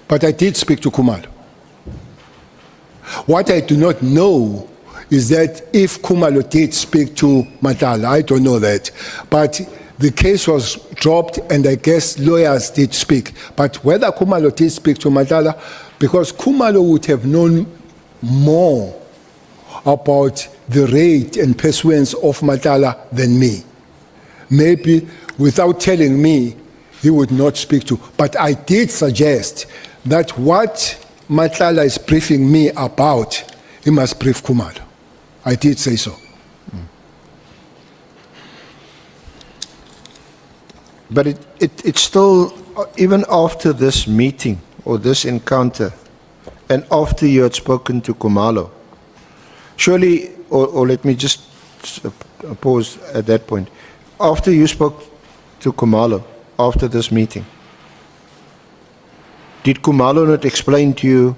But I did speak to Khumalo. What I do not know is that if Khumalo did speak to Matala, I don't know that. But the case was dropped and I guess lawyers did speak. But whether Khumalo did speak to Matala, because Khumalo would have known more about the raid and pursuance of Matala than me. Maybe without telling me, he would not speak to. But I did suggest that what Matala is briefing me about, he must brief Khumalo. I did say so. But it's still, even after this meeting or this encounter, and after you had spoken to Khumalo, surely, or let me just pause at that point. After you spoke to Khumalo, after this meeting, did Khumalo not explain to you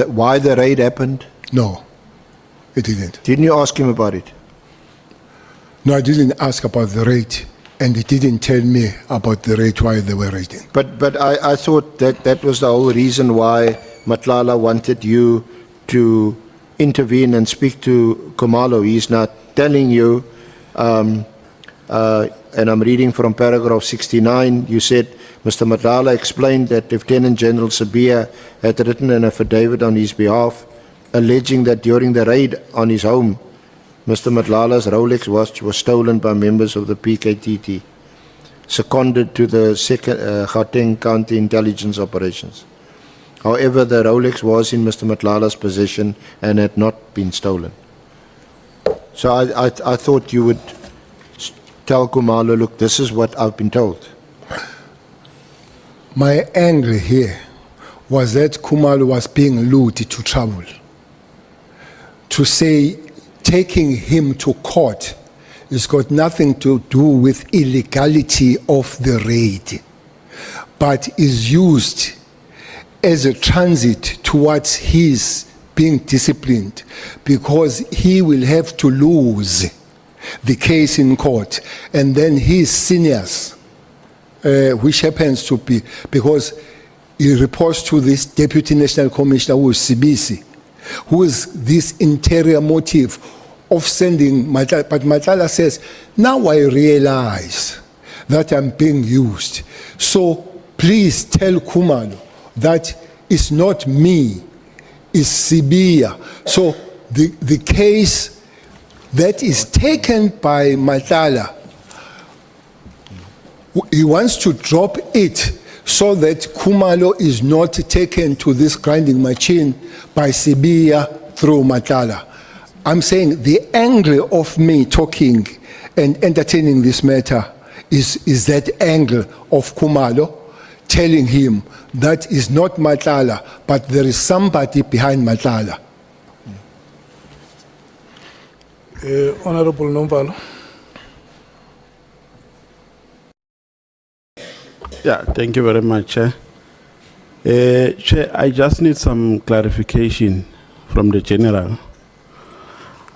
why the raid happened? No, he didn't. Didn't you ask him about it? No, I didn't ask about the raid, and he didn't tell me about the raid, why they were raiding. But I thought that was the whole reason why Matlala wanted you to intervene and speak to Khumalo. He's not telling you, and I'm reading from paragraph 69, you said, Mr. Matlala explained that Lieutenant General Sabia had written an affidavit on his behalf, alleging that during the raid on his home, Mr. Matlala's Rolex watch was stolen by members of the PKTT, seconded to the Gauteng County Intelligence Operations. However, the Rolex was in Mr. Matlala's possession and had not been stolen. So I thought you would tell Khumalo, look, this is what I've been told. My angle here was that Khumalo was being lured to trouble. To say taking him to court has got nothing to do with illegality of the raid, but is used as a transit towards his being disciplined, because he will have to lose the case in court, and then his seniors, which happens to be, because he reports to this Deputy National Commissioner who is Sibisi, who is this interior motive of sending Matala. But Matala says, now I realize that I'm being used. So please tell Khumalo that it's not me, it's Sibia. So the case that is taken by Matala, he wants to drop it so that Khumalo is not taken to this grinding machine by Sibia through Matala. I'm saying the angle of me talking and entertaining this matter is that angle of Khumalo telling him that is not Matala, but there is somebody behind Matala. Honorable Nomvalo. Yeah, thank you very much, Chair. Chair, I just need some clarification from the General.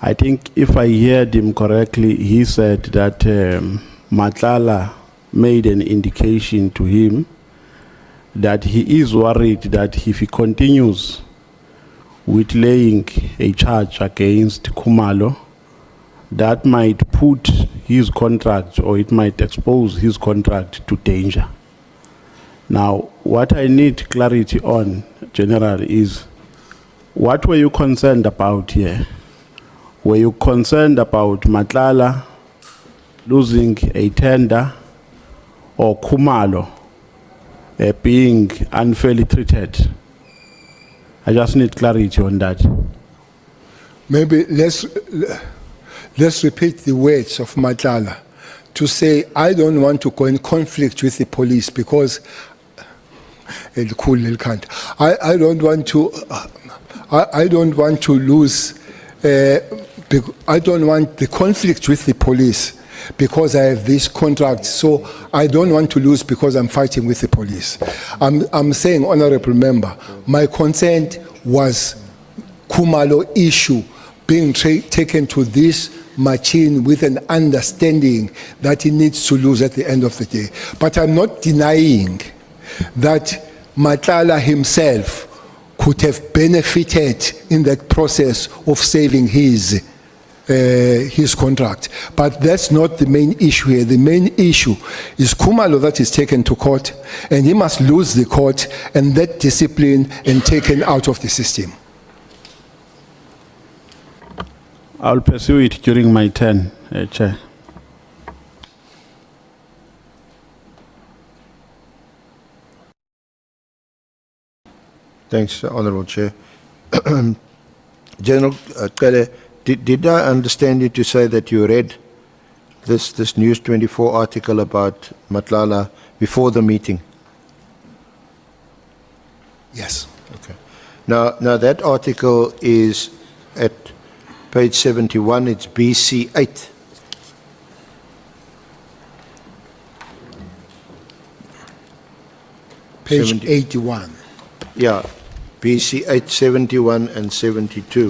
I think if I heard him correctly, he said that Matlala made an indication to him that he is worried that if he continues with laying a charge against Khumalo, that might put his contract, or it might expose his contract to danger. Now, what I need clarity on, General, is what were you concerned about here? Were you concerned about Matlala losing a tender, or Khumalo being unfairly treated? I just need clarity on that. Maybe let's repeat the words of Matlala to say, I don't want to go in conflict with the police because I don't want to lose, I don't want the conflict with the police because I have this contract, so I don't want to lose because I'm fighting with the police. I'm saying, Honorable Member, my consent was Khumalo issue being taken to this machine with an understanding that he needs to lose at the end of the day. But I'm not denying that Matlala himself could have benefited in that process of saving his contract. But that's not the main issue here. The main issue is Khumalo that is taken to court, and he must lose the court and that discipline and taken out of the system. I'll pursue it during my turn, Chair. Thanks, Honourable Chair. General Kele, did I understand you to say that you read this News 24 article about Matlala before the meeting? Yes. Okay. Now that article is at page 71. It's BC 8. Page 70. 81. Yeah, BC 8, 71 and 72.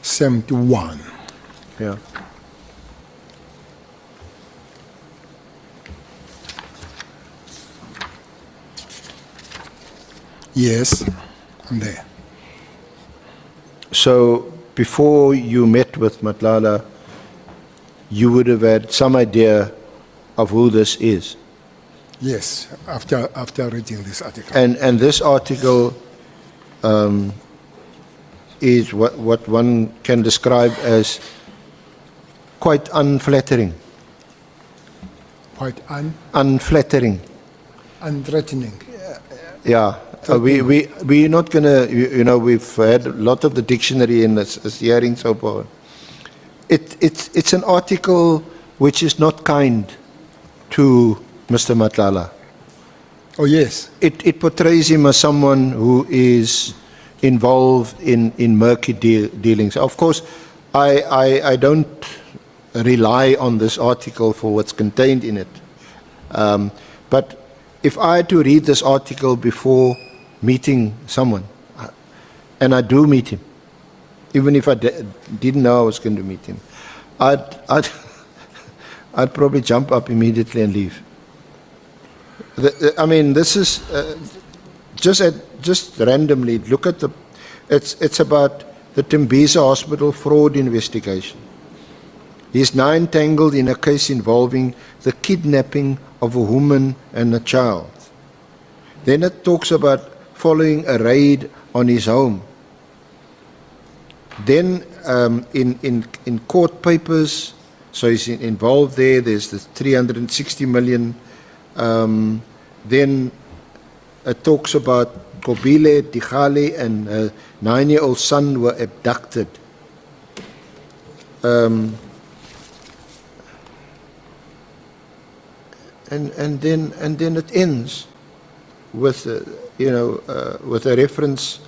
'71. Yeah. Yes, I'm there. So before you met with Matlala, you would have had some idea of who this is. Yes, after reading this article. And this article is what one can describe as quite unflattering. Quite Unflattering. unthreatening. Yeah. We're not going to, we've had a lot of the dictionary in this hearing so far. It's an article which is not kind to Mr. Matlala. Oh, yes. It portrays him as someone who is involved in murky dealings. Of course, I don't rely on this article for what's contained in it. But if I had to read this article before meeting someone, and I do meet him, even if I didn't know I was going to meet him, I'd probably jump up immediately and leave. I mean, this is just randomly look at it's about the Tembisa Hospital fraud investigation. He's now entangled in a case involving the kidnapping of a woman and a child. Then it talks about following a raid on his home. Then in court papers, so he's involved there, there's the 360 million. Then it talks about Kobile, Dikhale and her 9-year-old son were abducted. And then it ends with with a reference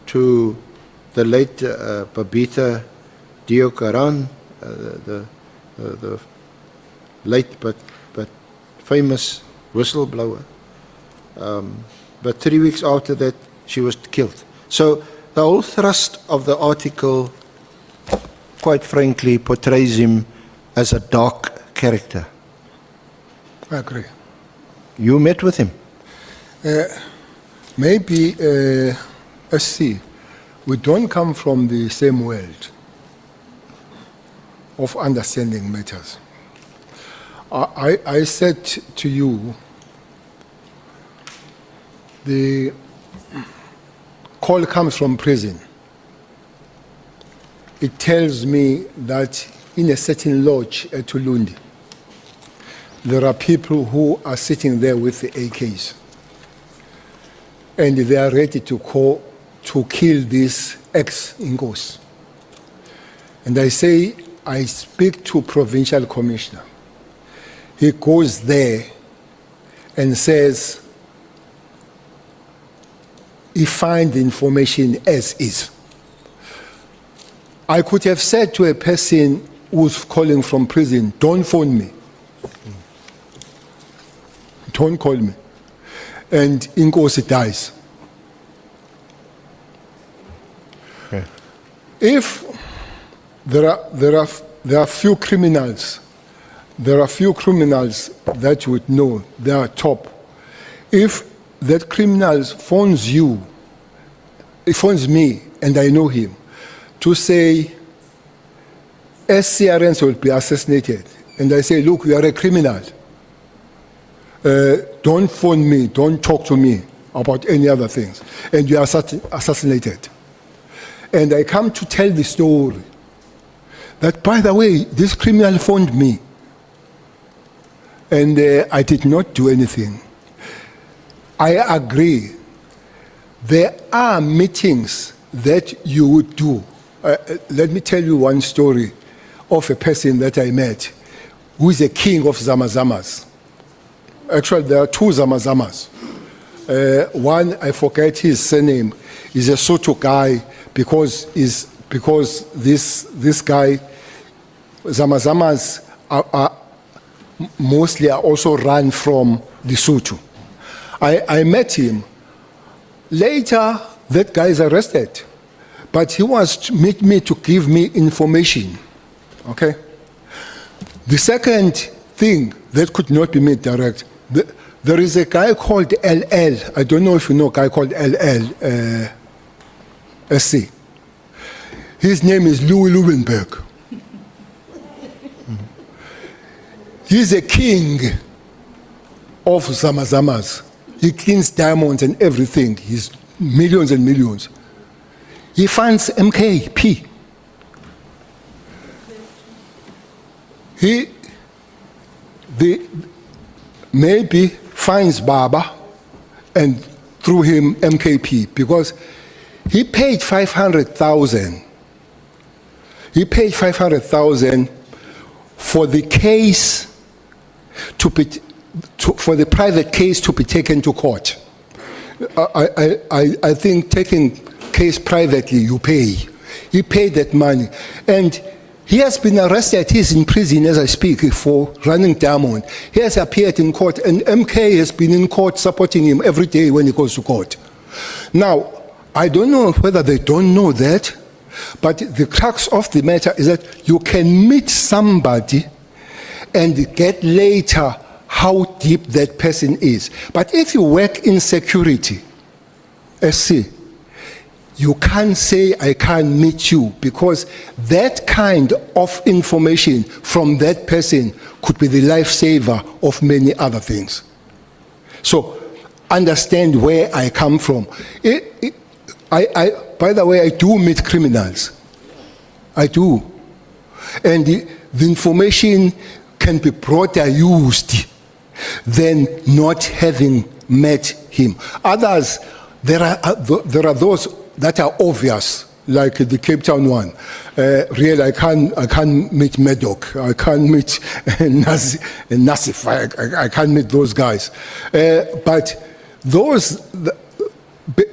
to the late Babita Diokaran, the late but famous whistleblower. But 3 weeks after that, she was killed. So the whole thrust of the article, quite frankly, portrays him as a dark character. I agree. You met with him? Maybe, let's see, we don't come from the same world of understanding matters. I said to you, the call comes from prison. It tells me that in a certain lodge at Tulundi, there are people who are sitting there with the AKs, and they are ready to kill this ex-Ingos. And I say, I speak to provincial commissioner. He goes there and says, he finds the information as is. I could have said to a person who's calling from prison, don't phone me. Don't call me. And Inkosi dies. Okay. If there there are few criminals. There are few criminals that you would know. They are top. If that criminal phones you, he phones me, and I know him, to say, SCRNs will be assassinated. And I say, look, you are a criminal. Don't phone me, don't talk to me about any other things. And you are assassinated. And I come to tell the story that, by the way, this criminal phoned me. And I did not do anything. I agree. There are meetings that you would do. Let me tell you one story of a person that I met who is a king of zama-zamas. Actually, there are two zama-zamas. One, I forget his surname, is a Soto guy because this guy, zama-zamas are mostly are also run from Lesotho. I met him. Later, that guy is arrested. But he was to meet me to give me information. Okay? The second thing that could not be made direct, there is a guy called LL. I don't know if you know a guy called LL, SC. His name is Louis Lubbenberg. He's a king of zama-zamas. He cleans diamonds and everything. He's millions and millions. He finds MKP. He maybe finds Baba and through him MKP because he paid 500,000. He paid 500,000 for the case for the private case to be taken to court. I think taking case privately, you pay. He paid that money. And he has been arrested. He's in prison as I speak for running diamond. He has appeared in court, and MK has been in court supporting him every day when he goes to court. Now, I don't know whether they don't know that, but the crux of the matter is that you can meet somebody and get later how deep that person is. But if you work in security, SC, you can't say, I can't meet you, because that kind of information from that person could be the lifesaver of many other things. So understand where I come from. By the way, I do meet criminals. I do. And the information can be broader used than not having met him. Others, there are those that are obvious, like the Cape Town one. Really, I can't meet Medoc. I can't meet Nassif. I can't meet those guys. But those,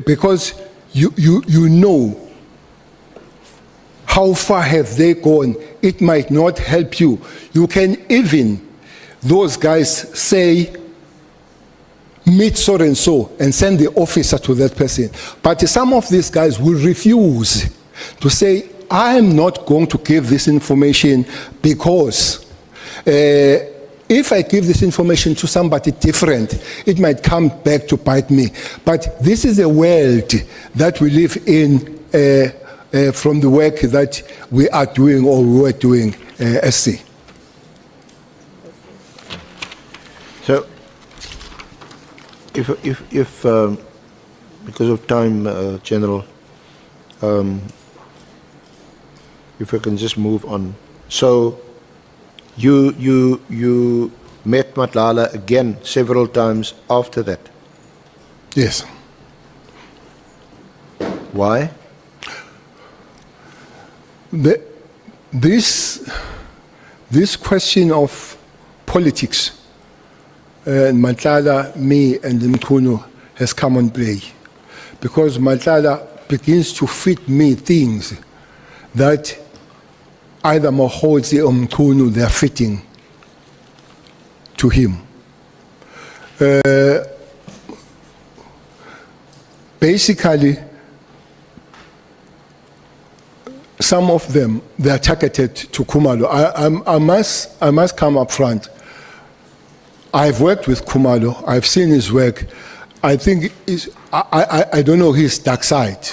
because you know how far have they gone, it might not help you. You can even, those guys say, meet so and so and send the officer to that person. But some of these guys will refuse to say, I'm not going to give this information because if I give this information to somebody different, it might come back to bite me. But this is a world that we live in from the work that we are doing or we were doing SC. So, if because of time, General, if I can just move on. So, you met Matlala again several times after that. Yes. Why? This question of politics, Matlala, me, and Mkhunu has come on play, because Matlala begins to feed me things that either Mogorosi or Mkhunu, they are fitting to him. Basically, some of them, they are targeted to Khumalo. I must come up front. I've worked with Khumalo. I've seen his work. I think I don't know his dark side,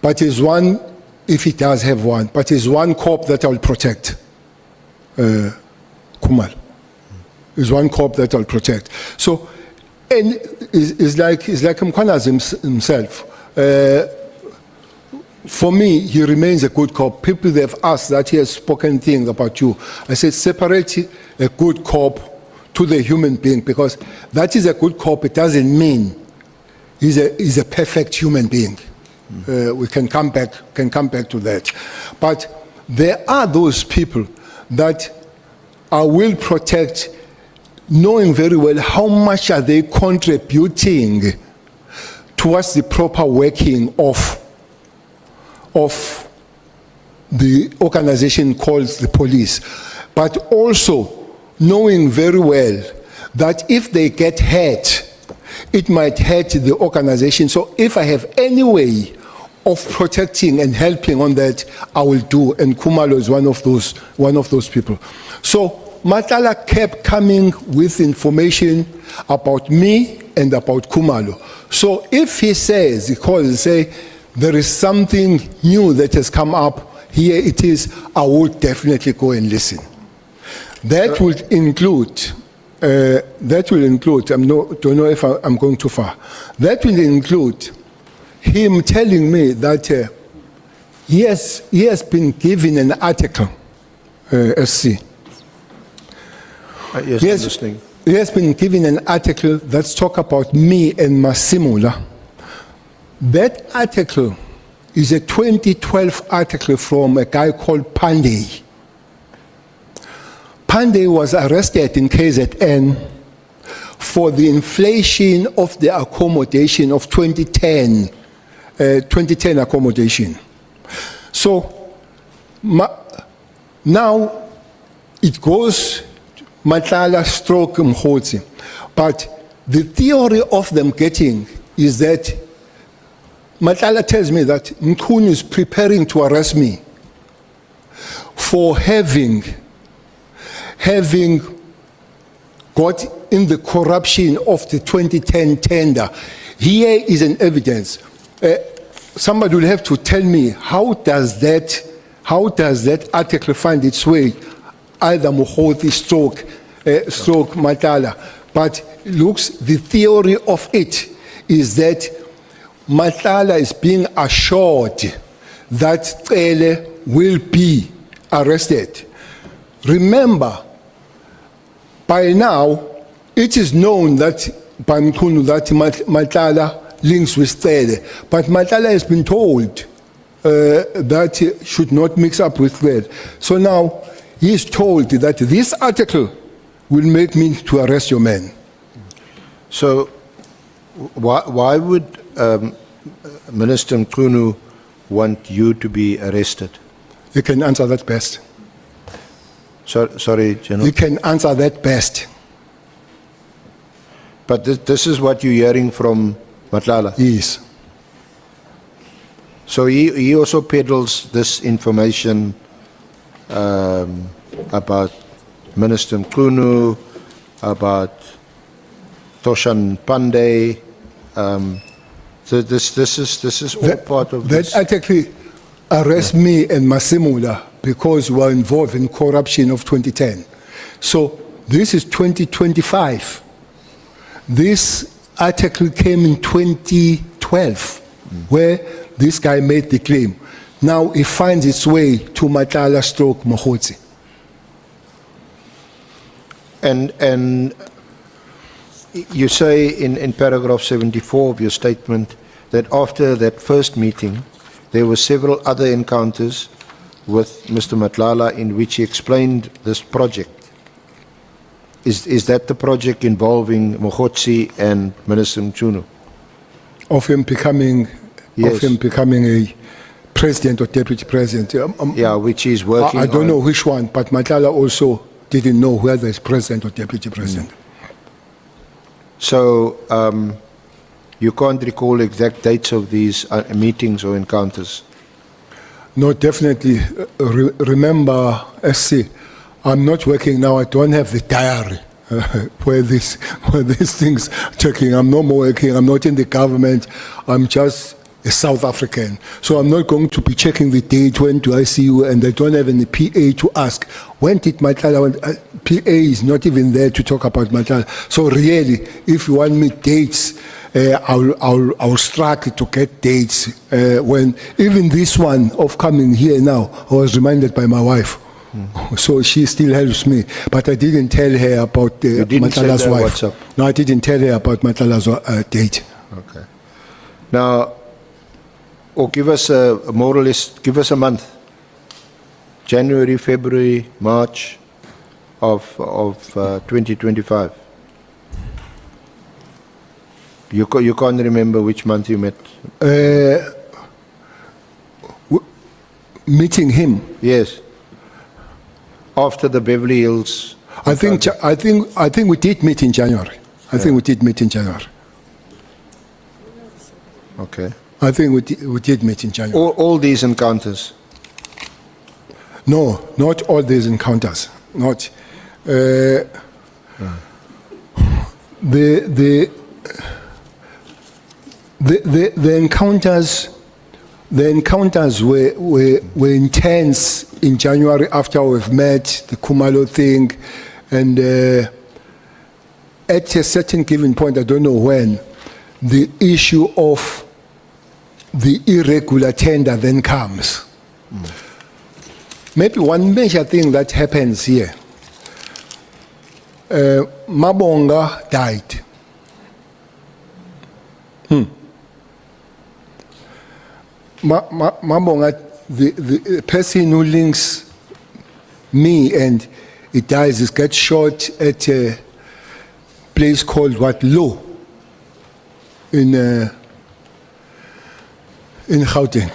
but he's one, if he does have one, but he's one corp that I will protect. Khumalo is one corp that I'll protect. So, and it's like Mkhwanazi himself. For me, he remains a good cop. People, they've asked that he has spoken things about you. I said, separate a good cop to the human being, because that is a good cop. It doesn't mean he's a perfect human being. We can come back to that. But there are those people that I will protect, knowing very well how much are they contributing towards the proper working of the organization called the police, but also knowing very well that if they get hurt, it might hurt the organization. So if I have any way of protecting and helping on that, I will do. And Khumalo is one of those people. So Matala kept coming with information about me and about Khumalo. So if he says, he say, there is something new that has come up, here it is, I will definitely go and listen. That will include, don't know if I'm going too far. That will include him telling me that he has been given an article, SC. Yes, listening. He has been given an article that's talk about me and Masimula. That article is a 2012 article from a guy called Pandey. Pandey was arrested in KZN for the inflation of the accommodation of 2010 accommodation. So now it goes Matlala stroke Mkhotsi. But the theory of them getting is that Matlala tells me that Mkhunu is preparing to arrest me for having got in the corruption of the 2010 tender. Here is an evidence. Somebody will have to tell me how does that article find its way, either Mkhotsi stroke Matlala. But looks, the theory of it is that Matlala is being assured that Cele will be arrested. Remember, by now, it is known that by Mkhunu that Matlala links with Cele, but Matlala has been told that he should not mix up with Cele. So now he is told that this article will make me to arrest your man. So why would Minister Mkhunu want you to be arrested? You can answer that best. Sorry, General. You can answer that best. But this is what you're hearing from Matlala? Yes. So he also peddles this information about Minister Mkhunu, about Toshan Pandey. So this is all part of this. That article arrests me and Masimula because we were involved in corruption of 2010. So this is 2025. This article came in 2012, where this guy made the claim. Now it finds its way to Matlala stroke Mkhotsi. And you say in paragraph 74 of your statement that after that first meeting, there were several other encounters with Mr. Matlala in which he explained this project. Is that the project involving Mkhotsi and Minister Mkhunu? Of him becoming a president or deputy president. Yeah, which he's working I don't on. know which one, but Matlala also didn't know whether it's president or deputy president. So you can't recall exact dates of these meetings or encounters? No, definitely. Remember, SC, I'm not working now. I don't have the diary where these things are checking. I'm no more working. I'm not in the government. I'm just a South African. So I'm not going to be checking the date. When do I see you? And I don't have any PA to ask. When did Matlala? PA is not even there to talk about Matlala. So really, if you want me dates, I'll struggle to get dates. When even this one of coming here now, I was reminded by my wife. So she still helps me, but I didn't tell her about Matlala's wife. WhatsApp. No, I didn't tell her about Matlala's date. Okay. Now, or give us more or less, give us a month. January, February, March of 2025. You can't remember which month you met? Meeting him. Yes. After the Beverly Hills. I think we did meet in January. I think we did meet in January. Okay. I think we did meet in January. All these encounters. No, not all these encounters. Not the encounters. The encounters were intense in January after we've met, the Khumalo thing, and at a certain given point, I don't know when, the issue of the irregular tender then comes. Maybe one major thing that happens here, Mabonga died. Mabonga, the person who links me and it dies, is gets shot at a place called Low in Gauteng.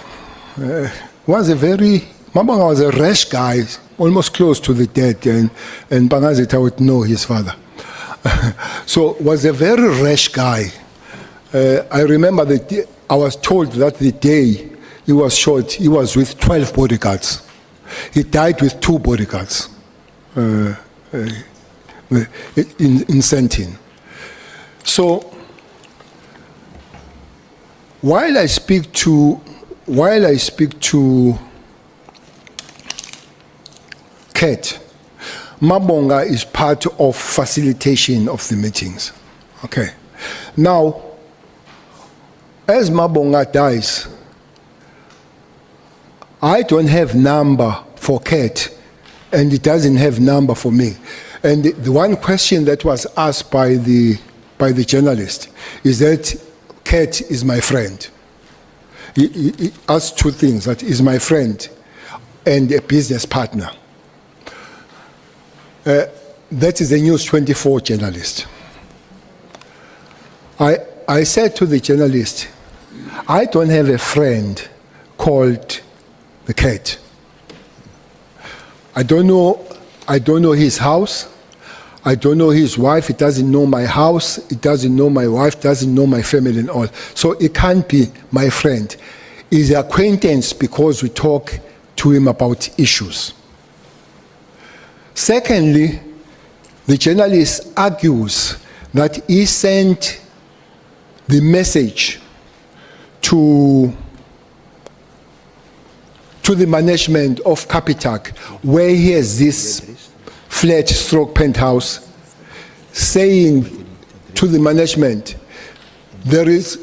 Mabonga was a rash guy, almost close to the dead, and Bangazita would know his father. So was a very rash guy. I remember that I was told that the day he was shot, he was with 12 bodyguards. He died with 2 bodyguards in Sentin. So while I speak to Kate, Mabonga is part of facilitation of the meetings. Okay. Now, as Mabonga dies, I don't have number for Kate, and it doesn't have number for me. And the one question that was asked by the journalist is that Kate is my friend. He asked 2 things: that is my friend and a business partner. That is a News 24 journalist. I said to the journalist, I don't have a friend called the Cat. I don't know his house. I don't know his wife. It doesn't know my house. It doesn't know my wife. Doesn't know my family and all. So it can't be my friend. He's an acquaintance because we talk to him about issues. Secondly, the journalist argues that he sent the message to the management of Capitac, where he has this flat stroke penthouse, saying to the management, this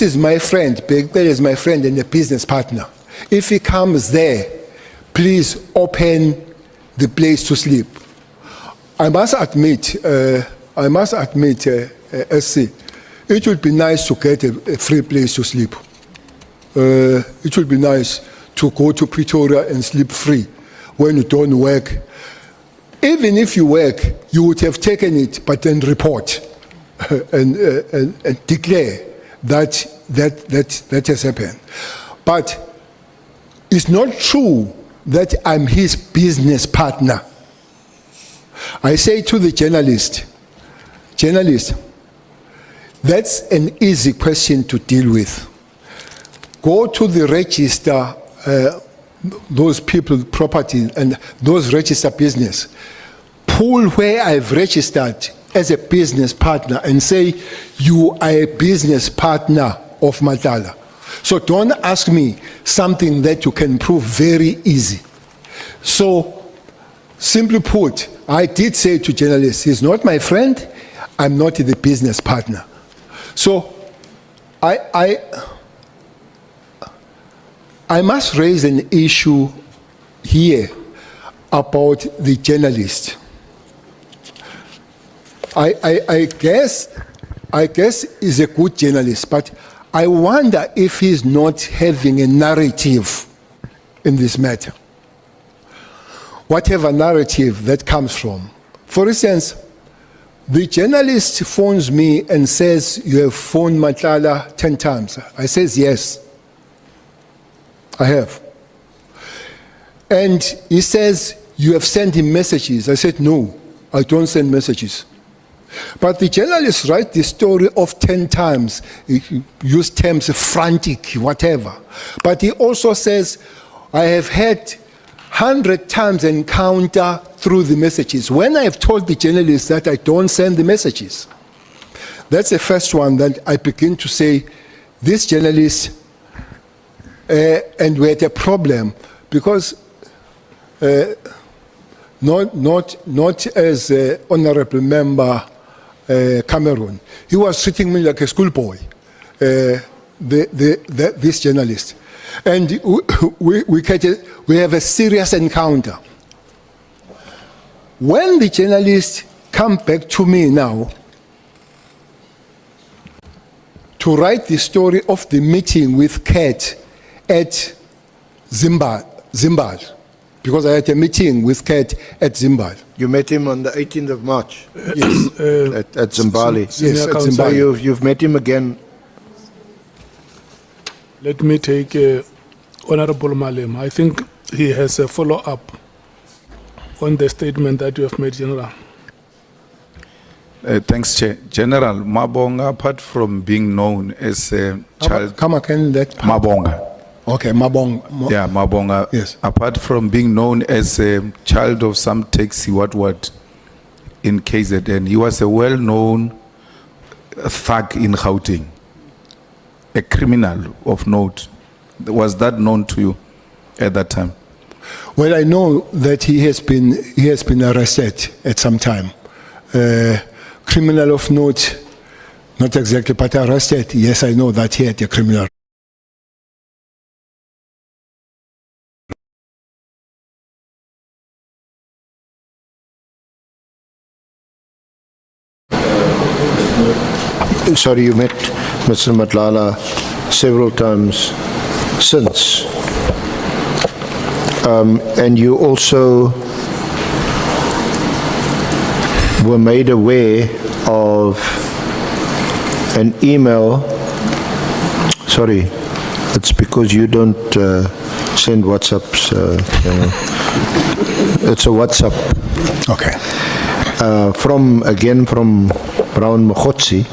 is my friend, Bekbele is my friend and a business partner. If he comes there, please open the place to sleep. I must admit, SC, it would be nice to get a free place to sleep. It would be nice to go to Pretoria and sleep free when you don't work. Even if you work, you would have taken it, but then report and declare that has happened. But it's not true that I'm his business partner. I say to the journalist, that's an easy question to deal with. Go to the register those people property and those registered business, pull where I've registered as a business partner and say, you are a business partner of Matlala. So don't ask me something that you can prove very easy. So, simply put, I did say to journalists, he's not my friend, I'm not the business partner. So, I must raise an issue here about the journalist. I guess he's a good journalist, but I wonder if he's not having a narrative in this matter. Whatever narrative that comes from. For instance, the journalist phones me and says, you have phoned Matlala 10 times. I says, yes, I have. And he says, you have sent him messages. I said, no, I don't send messages. But the journalist writes the story of 10 times, he used terms frantic, whatever. But he also says, I have had 100 times encounter through the messages. When I have told the journalist that I don't send the messages, that's the first one that I begin to say, this journalist, and we had a problem because not as honorable member Cameroon. He was treating me like a schoolboy, this journalist. And we have a serious encounter. When the journalist come back to me now to write the story of the meeting with Kat at Zimbabwe, because I had a meeting with Kat at Zimbabwe. You met him on the 18th of March Yes. at Zimbabwe. Yes, at So Zimbabwe. you've met him again. Let me take Honorable Malem. I think he has a follow-up on the statement that you have made, General. Thanks, Chair. General, Mabonga, apart from being known as a child... Come again, that part. Mabonga. Okay, Mabong. Yeah, Mabonga. Yes. Apart from being known as a child of some taxi, what in KZN, he was a well-known thug in Gauteng, a criminal of note. Was that known to you at that time? Well, I know that he has been arrested at some time. Criminal of note, not exactly, but arrested. Yes, I know that he had a criminal. Sorry, you met Mr. Matlala several times since. And you also were made aware of an email. Sorry, it's because you don't send WhatsApps. It's a WhatsApp. Okay. From Brown Mogorosi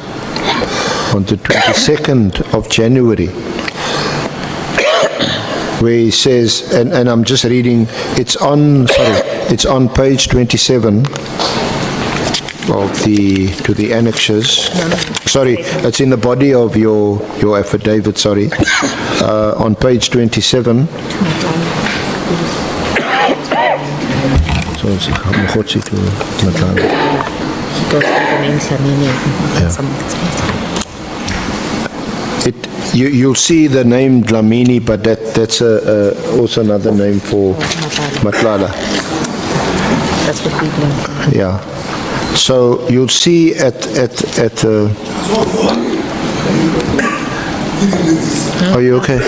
on the 22nd of January, where he says, and I'm just reading, it's on page 27 of to the annexures. Sorry, it's in the body of your affidavit, sorry. On page 27. So it's Mogorosi to Matlala. Because the name's Lamini. You'll see the name Dlamini, but that's also another name for Matlala. That's what we know. Yeah. So you'll see at Are you okay?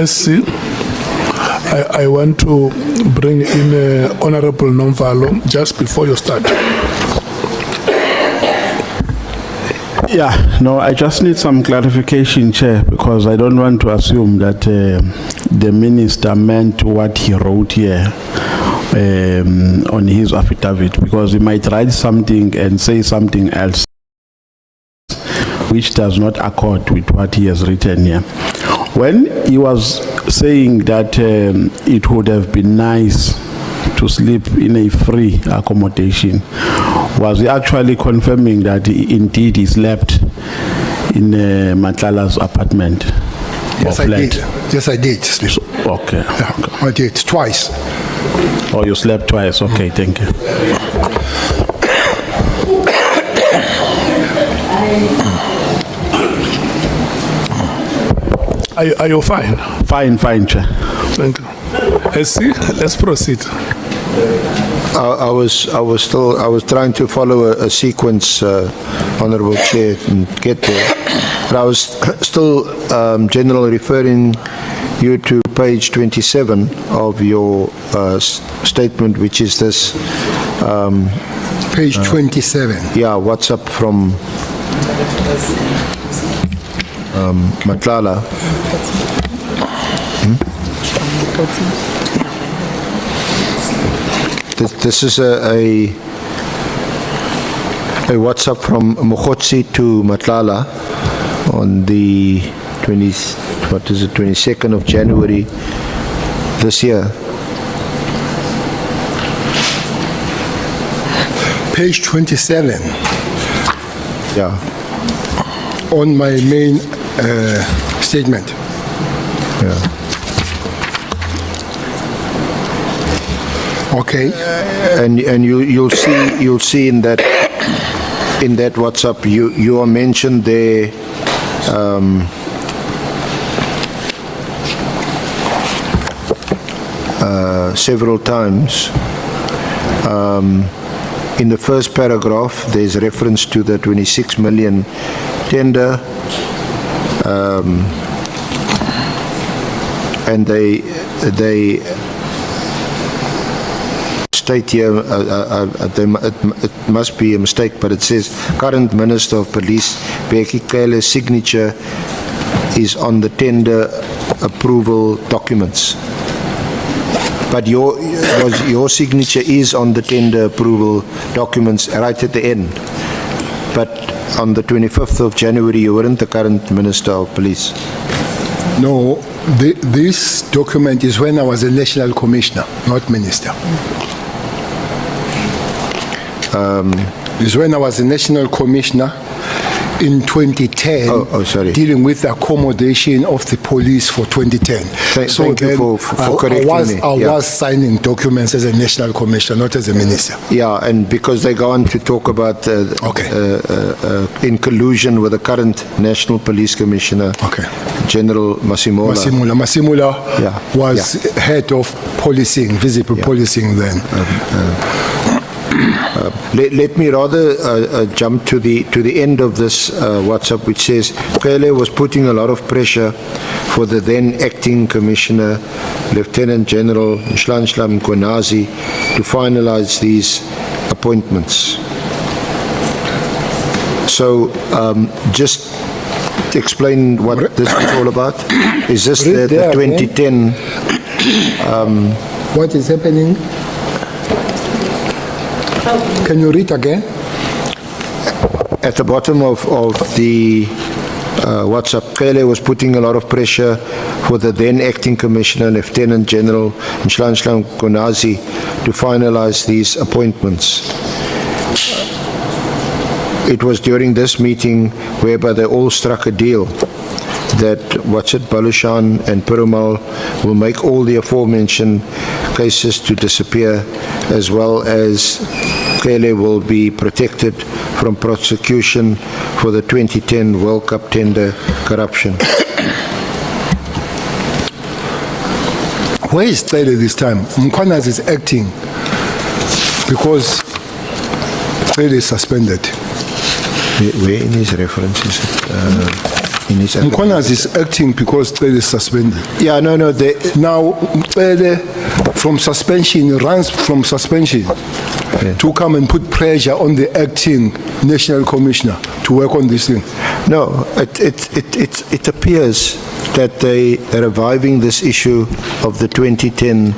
SC, I want to bring in Honorable Nomvalo just before you start. Yeah, no, I just need some clarification, Chair, because I don't want to assume that the minister meant what he wrote here on his affidavit, because he might write something and say something else. which does not accord with what he has written here. When he was saying that it would have been nice to sleep in a free accommodation, was he actually confirming that indeed he slept in Matlala's apartment? Yes, or I flat? did. Yes, I did sleep. Okay. Yeah, I did twice. Oh, you slept twice. Okay, thank you. Are you fine? Fine, Chair. Thank you. Let's proceed. I was trying to follow a sequence, Honourable Chair, and get there. But I was still, General, referring you to page 27 of your statement, which is this, Page 27. yeah, WhatsApp from Matlala. This is a WhatsApp from Mogorosi to Matlala on the 22nd of January this year. Page 27 Yeah. on my main statement. Yeah. Okay. And you'll see in that WhatsApp you are mentioned there several times. In the first paragraph, there's reference to the 26 million tender, and they state here, it must be a mistake, but it says current Minister of Police Bakhe's signature is on the tender approval documents. But your signature is on the tender approval documents right at the end. But on the 25th of January, you weren't the current Minister of Police. No, this document is when I was a national commissioner, not minister. It's when I was a national commissioner in 2010, Oh, sorry. dealing with the accommodation of the police for 2010. Thank you then for correcting me. I Yeah. was signing documents as a national commissioner, not as a minister. Yeah, and because they go on to talk about Okay. in collusion with the current National Police Commissioner, Okay. General Masimola. Masimula Yeah, was head of policing, visible policing then. Let me rather jump to the end of this WhatsApp, which says Pele was putting a lot of pressure for the then acting commissioner, Lieutenant General Nhlanhla Mkhwanazi, to finalize these appointments. So just explain what this is all about. Is this Read the there, 2010? What is happening? Can you read again? At the bottom of the WhatsApp, Pele was putting a lot of pressure for the then acting commissioner, Lieutenant General Nhlanhla Mkhwanazi, to finalize these appointments. It was during this meeting whereby they all struck a deal that Balushan and Perumal will make all the aforementioned cases to disappear, as well as Pele will be protected from prosecution for the 2010 World Cup tender corruption. Where is Pele this time? Mkhwanazi is acting because Pele is suspended. Where in his references? In his Mkhwanazi is acting because Pele is suspended. Yeah, no. Now, Pele, from suspension, runs from suspension to come and put pressure on the acting national commissioner to work on this thing. No, it appears that they are reviving this issue of the 2010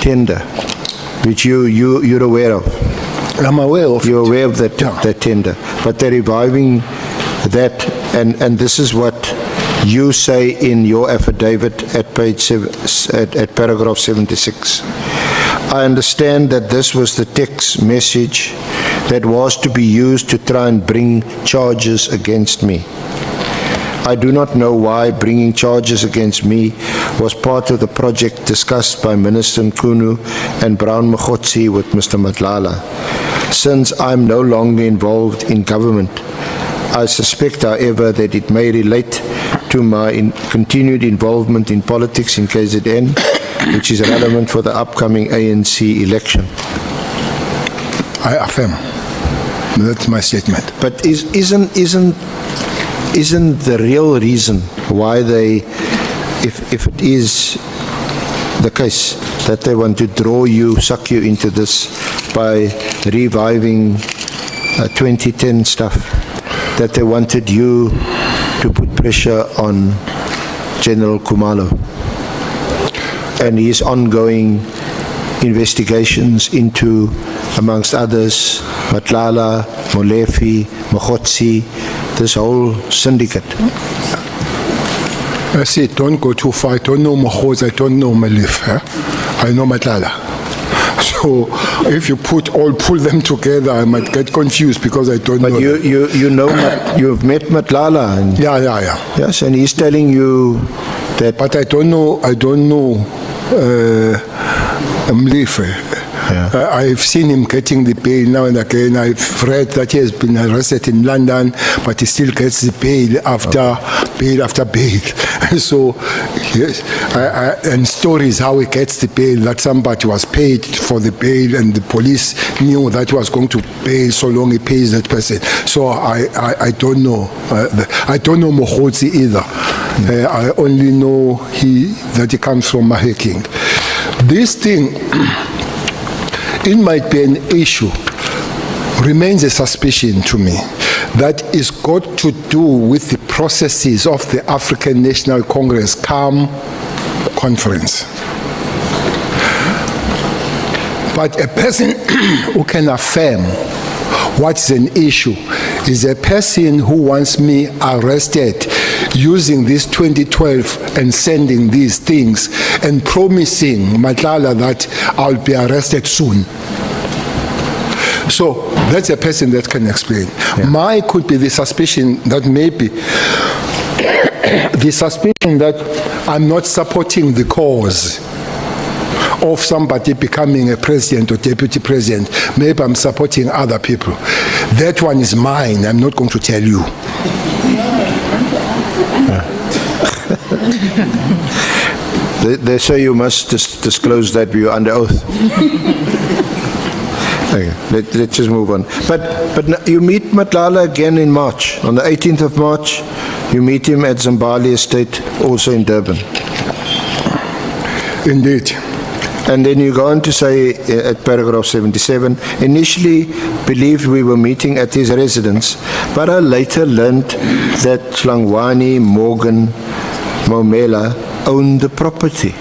tender, which you're aware of. I'm aware of You're it. aware of that, Yeah. that tender, but they're reviving that and this is what you say in your affidavit at at paragraph 76. I understand that this was the text message that was to be used to try and bring charges against me. I do not know why bringing charges against me was part of the project discussed by Minister Nkunu and Brown Mogorosi with Mr. Matlala. Since I'm no longer involved in government, I suspect, however, that it may relate to my continued involvement in politics in KZN, which is relevant for the upcoming ANC election. I affirm. That's my statement. But isn't the real reason why they, if it is the case that they want to draw you, suck you into this by reviving 2010 stuff, that they wanted you to put pressure on General Khumalo and his ongoing investigations into, amongst others, Matlala, Molefe, Mogorosi, this whole syndicate? I say, don't go too far. I don't know Mogorosi, I don't know Molefe. I know Matlala. So if you pull them together, I might get confused because I don't know. But you know, you've met Matlala. And Yeah. yes, and he's telling you that. But I don't know Molefe. Yeah. I've seen him getting the bail now and again. I've read that he has been arrested in London, but he still gets the bail after bail after bail. So, yes, and stories how he gets the bail, that somebody was paid for the bail and the police knew that he was going to bail so long he pays that person. So I don't know. I don't know Mogorosi either. I only know that he comes from Mahikeng. This thing, it might be an issue, remains a suspicion to me, that is got to do with the processes of the African National Congress conference. But a person who can affirm what's an issue is a person who wants me arrested using this 2012 and sending these things and promising Matlala that I'll be arrested soon. So that's a person that can explain. Yeah. Mine could be the suspicion that maybe the suspicion that I'm not supporting the cause of somebody becoming a president or deputy president. Maybe I'm supporting other people. That one is mine. I'm not going to tell you. They say you must disclose that view under oath. Okay, let's just move on. But now you meet Matlala again in March. On the 18th of March, you meet him at Zimbabwe Estate, also in Durban. Indeed. And then you go on to say at paragraph 77, initially believed we were meeting at his residence, but I later learned that Hlangwani Morgan Maumela owned the property.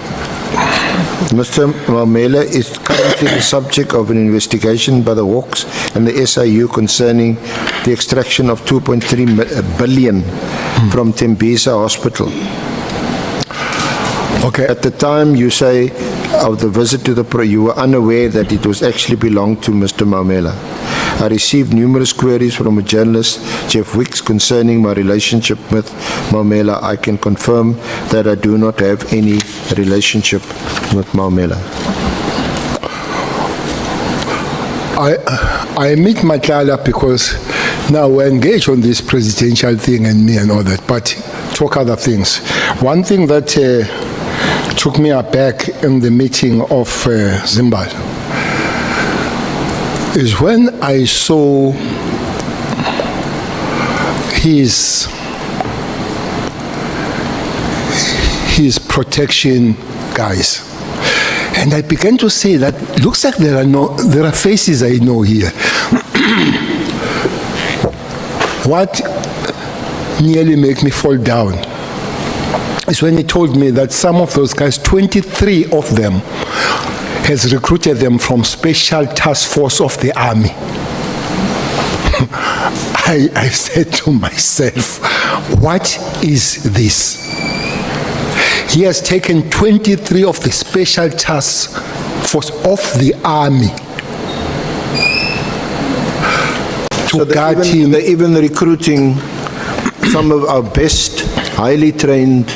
Mr. Maumela is currently the subject of an investigation by the Hawks and the SIU concerning the extraction of 2.3 billion from Tembisa Hospital. Okay. At the time, you say, of the visit to you were unaware that it was actually belonged to Mr. Maumela. I received numerous queries from a journalist, Jeff Wicks, concerning my relationship with Maumela. I can confirm that I do not have any relationship with Maumela. I meet Matlala because now we're engaged on this presidential thing and me and all that, but talk other things. One thing that took me aback in the meeting of Zimbabwe is when I saw his protection guys. And I began to say that looks like there are faces I know here. What nearly made me fall down is when he told me that some of those guys, 23 of them, has recruited them from Special Task Force of the Army. I said to myself, what is this? He has taken 23 of the special task force of the army to guard him. They're even recruiting some of our best, highly trained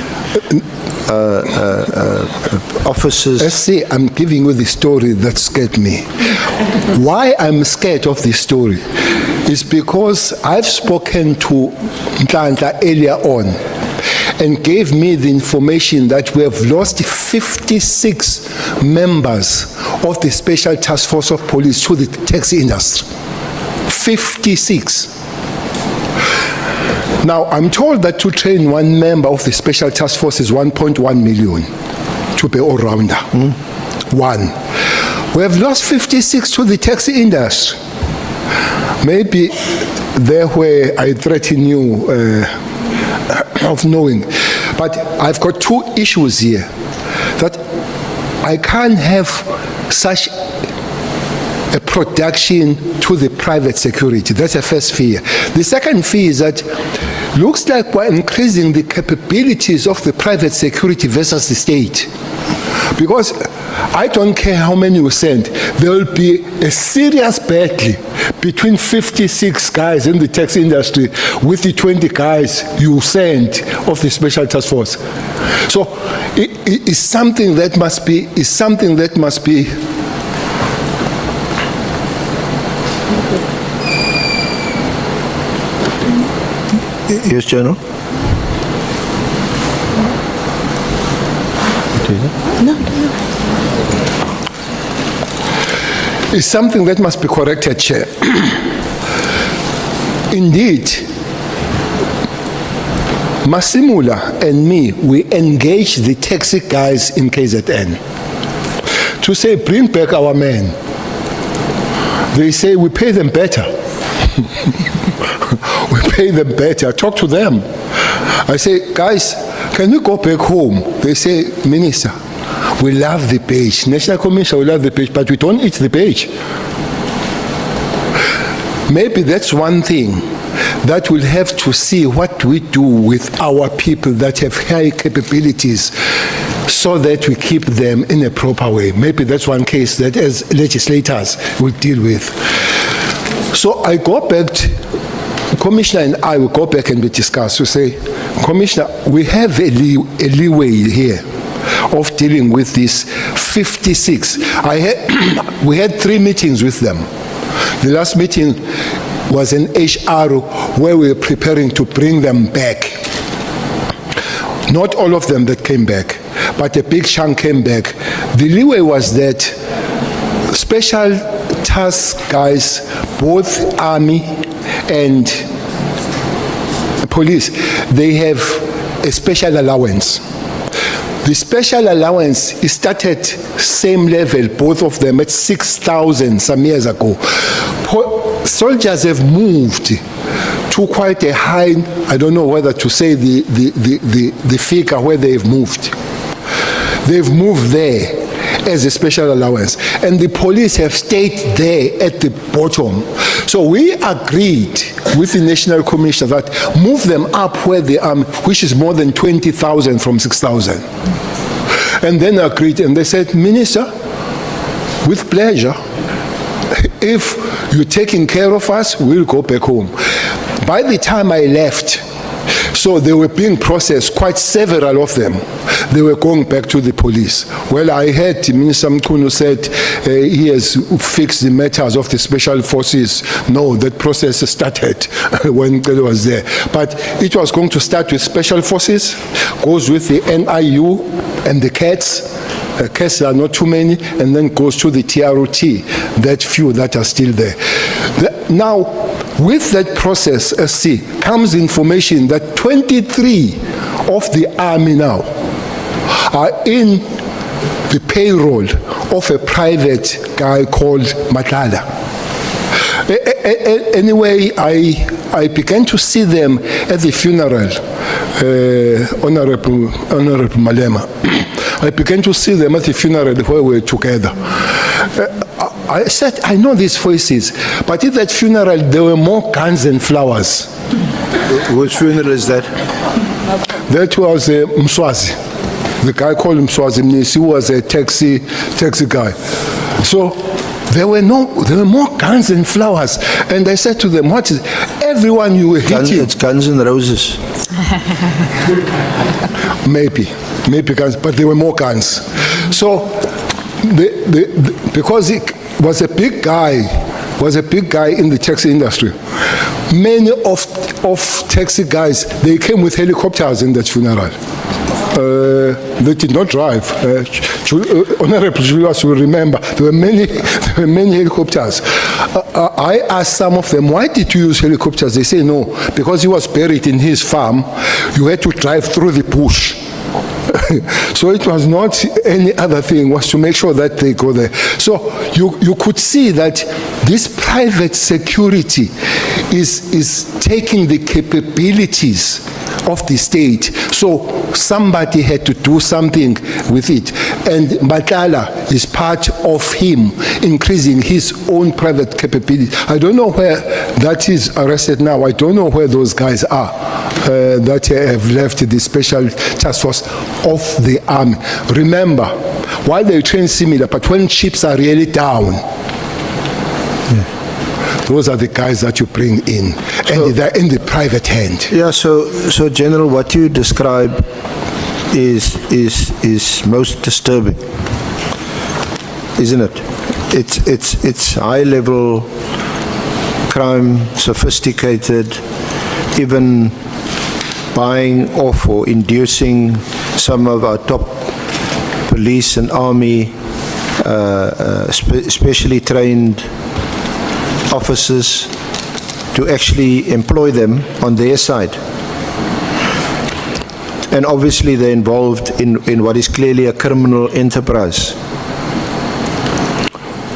officers. Let's see, I'm giving you the story that scared me. Why I'm scared of this story is because I've spoken to Ntlantla earlier on and gave me the information that we have lost 56 members of the Special Task Force of Police to the taxi industry. 56. Now, I'm told that to train one member of the Special Task Force is 1.1 million to be all-rounder. One. We have lost 56 to the taxi industry. Maybe there where I threaten you of knowing. But I've got two issues here. That I can't have such a production to the private security. That's the first fear. The second fear is that looks like we're increasing the capabilities of the private security versus the state. Because I don't care how many you send, there will be a serious battle between 56 guys in the taxi industry with the 20 guys you send of the Special Task Force. So it's something that must be, Yes, General? It's something that must be corrected, Chair. Indeed, Masimula and me, we engage the taxi guys in KZN to say, bring back our men. They say, we pay them better. We pay them better. Talk to them. I say, guys, can we go back home? They say, Minister, we love the page. National Commission, we love the page, but we don't eat the page. Maybe that's one thing that we'll have to see what we do with our people that have high capabilities so that we keep them in a proper way. Maybe that's one case that as legislators will deal with. So I go back, Commissioner and I will go back and we discuss to say, Commissioner, we have a leeway here of dealing with this 56. We had 3 meetings with them. The last meeting was in HR where we were preparing to bring them back. Not all of them that came back, but a big chunk came back. The leeway was that special task guys, both army and police, they have a special allowance. The special allowance is started same level, both of them at 6,000 some years ago. Soldiers have moved to quite a high, I don't know whether to say the figure where they've moved. They've moved there as a special allowance, and the police have stayed there at the bottom. So we agreed with the National Commission that move them up where they are, which is more than 20,000 from 6,000. And then agreed, and they said, Minister, with pleasure, if you're taking care of us, we'll go back home. By the time I left, so they were being processed, quite several of them. They were going back to the police. Well, I heard Minister Mkunu said he has fixed the matters of the special forces. No, that process started when it was there. But it was going to start with special forces, goes with the NIU and the CATS. Cases are not too many, and then goes to the TROT, that few that are still there. Now, with that process, comes information that 23 of the army now are in the payroll of a private guy called Matlala. Anyway, I began to see them at the funeral, Honorable Malema. I began to see them at the funeral where we were together. I said, I know these voices, but at that funeral, there were more guns and flowers. Which funeral is that? That was Mswazi. The guy called Mswazi Mnisi, who was a taxi guy. So there were more guns and flowers. And I said to them, what is everyone you were hitting? It's Guns and Roses. Maybe guns, but there were more guns. So because he was a big guy in the taxi industry, many of taxi guys, they came with helicopters in that funeral. They did not drive. Honorable Julius will remember there were many helicopters. I asked some of them, why did you use helicopters? They say no, because he was buried in his farm. You had to drive through the bush. So it was not any other thing, was to make sure that they go there. So you could see that this private security is taking the capabilities of the state. So somebody had to do something with it. And Matlala is part of him increasing his own private capability. I don't know where that is arrested now. I don't know where those guys are that have left the special task force of the army. Remember, while they train similar, but when chips are really down, those are the guys that you bring in, and they're in the private hand. Yeah, so General, what you describe is most disturbing, isn't it? It's high-level crime, sophisticated, even buying off or inducing some of our top police and army, specially trained officers, to actually employ them on their side. And obviously they're involved in what is clearly a criminal enterprise.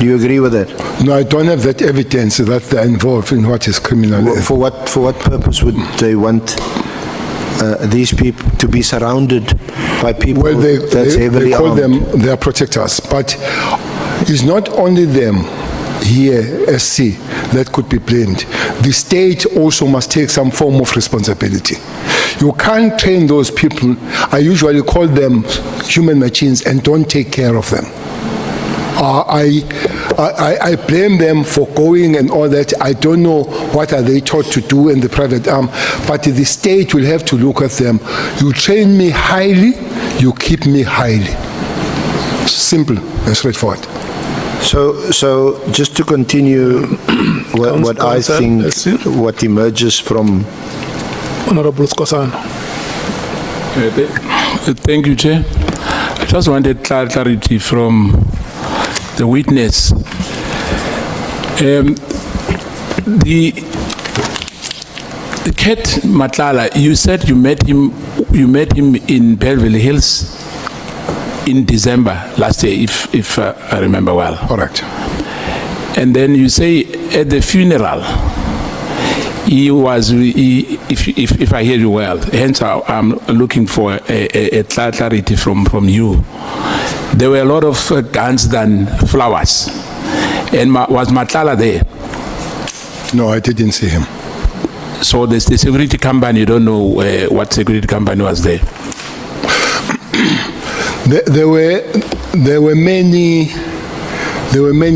Do you agree with that? No, I don't have that evidence that they're involved in what is criminal. For what purpose would they want these people to be surrounded by people that's heavily call armed? them their protectors, but it's not only them here, SC, that could be blamed. The state also must take some form of responsibility. You can't train those people. I usually call them human machines and don't take care of them. I blame them for going and all that. I don't know what are they taught to do in the private arm, but the state will have to look at them. You train me highly, you keep me highly. Simple and straightforward. So just to continue, what I think, what emerges from... Honorable Skosana. Thank you, Chair. I just wanted clarity from the witness. The Cat Matlala, you said you met him in Belleville Hills in December last year, if I remember well. Correct. And then you say at the funeral, if I hear you well, hence I'm looking for a clarity from you. There were a lot of guns than flowers. And was Matlala there? No, I didn't see him. So the security company, you don't know what security company was there? There were many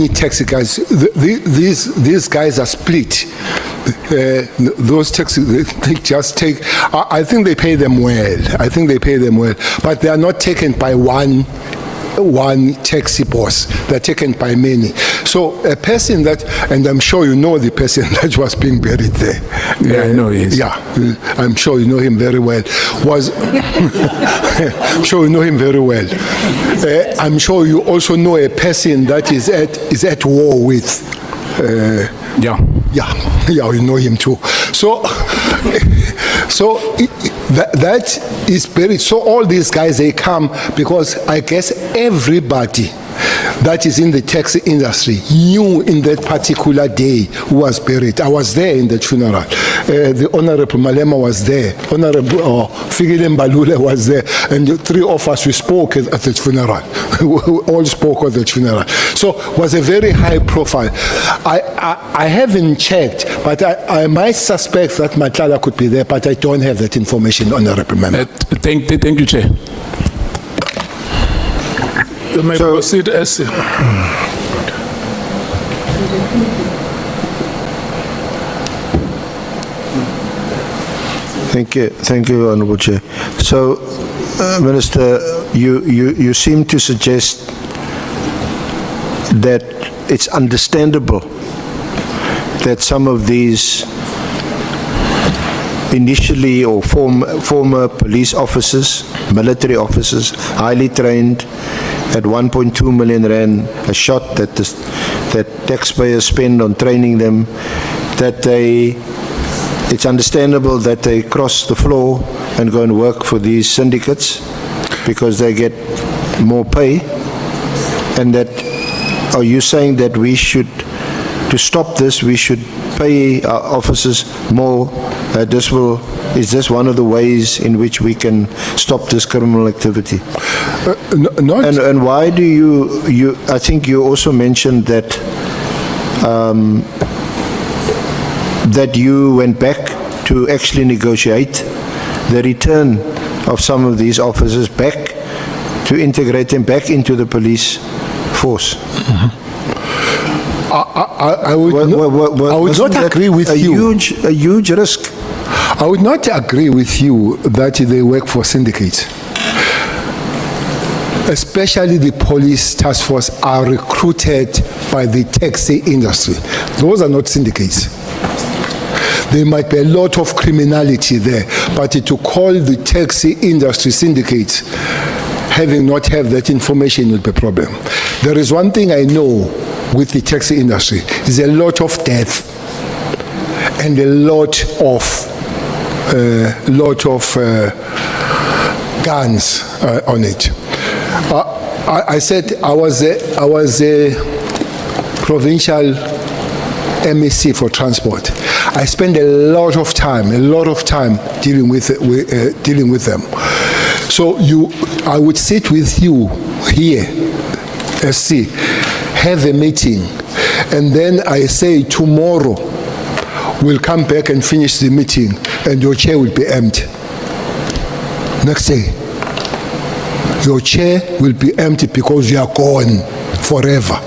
taxi guys. These guys are split. Those taxi, they just take. I think they pay them well. But they are not taken by one taxi boss. They're taken by many. So a person that, and I'm sure you know the person that was being buried there. Yeah, I know he is. Yeah, I'm sure you know him very well. I'm sure you know him very well. I'm sure you also know a person that is at war with. Yeah, you know him too. So that is buried. So all these guys, they come because I guess everybody that is in the taxi industry knew in that particular day who was buried. I was there in the funeral. The Honorable Malema was there. Honorable Fikile Mbalule was there. And the three of us, we spoke at the funeral. We all spoke at the funeral. So it was a very high profile. I haven't checked, but I might suspect that Matlala could be there, but I don't have that information, Honorable Member. Thank you, Chair. You may proceed, SC. Thank you, Honourable Chair. So, Minister, you seem to suggest that it's understandable that some of these initially or former police officers, military officers, highly trained, at 1.2 million rand a shot that taxpayers spend on training them, that it's understandable that they cross the floor and go and work for these syndicates because they get more pay, and that, are you saying that we should, to stop this, we should pay our officers more? Is this one of the ways in which we can stop this criminal activity? And why do you, I think you also mentioned that that you went back to actually negotiate the return of some of these officers back, to integrate them back into the police force. I would not agree with you. A huge risk. I would not agree with you that they work for syndicates. Especially the police task force are recruited by the taxi industry. Those are not syndicates. There might be a lot of criminality there, but to call the taxi industry syndicates, having not have that information, will be a problem. There is one thing I know with the taxi industry, is a lot of death and a lot of guns on it. I said I was a provincial MEC for transport. I spend a lot of time dealing with them. So I would sit with you here, SC, have a meeting, and then I say tomorrow we'll come back and finish the meeting, and your chair will be empty. Next day, your chair will be empty because you are gone forever.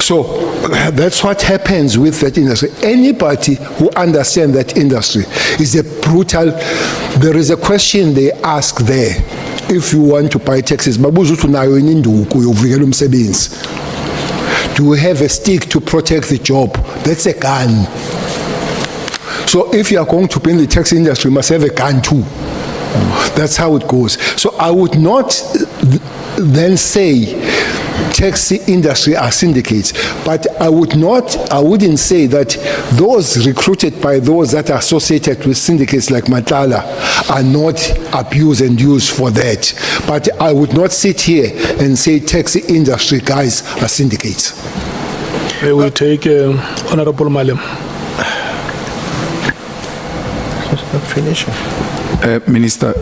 So that's what happens with that industry. Anybody who understands that industry is a brutal. There is a question they ask there. If you want to buy taxis, do you have a stick to protect the job? That's a gun. So if you are going to be in the taxi industry, you must have a gun too. That's how it goes. So I would not then say taxi industry are syndicates, but I wouldn't say that those recruited by those that are associated with syndicates like Matlala are not abused and used for that. But I would not sit here and say taxi industry guys are syndicates. May we take Honorable Malem? Minister,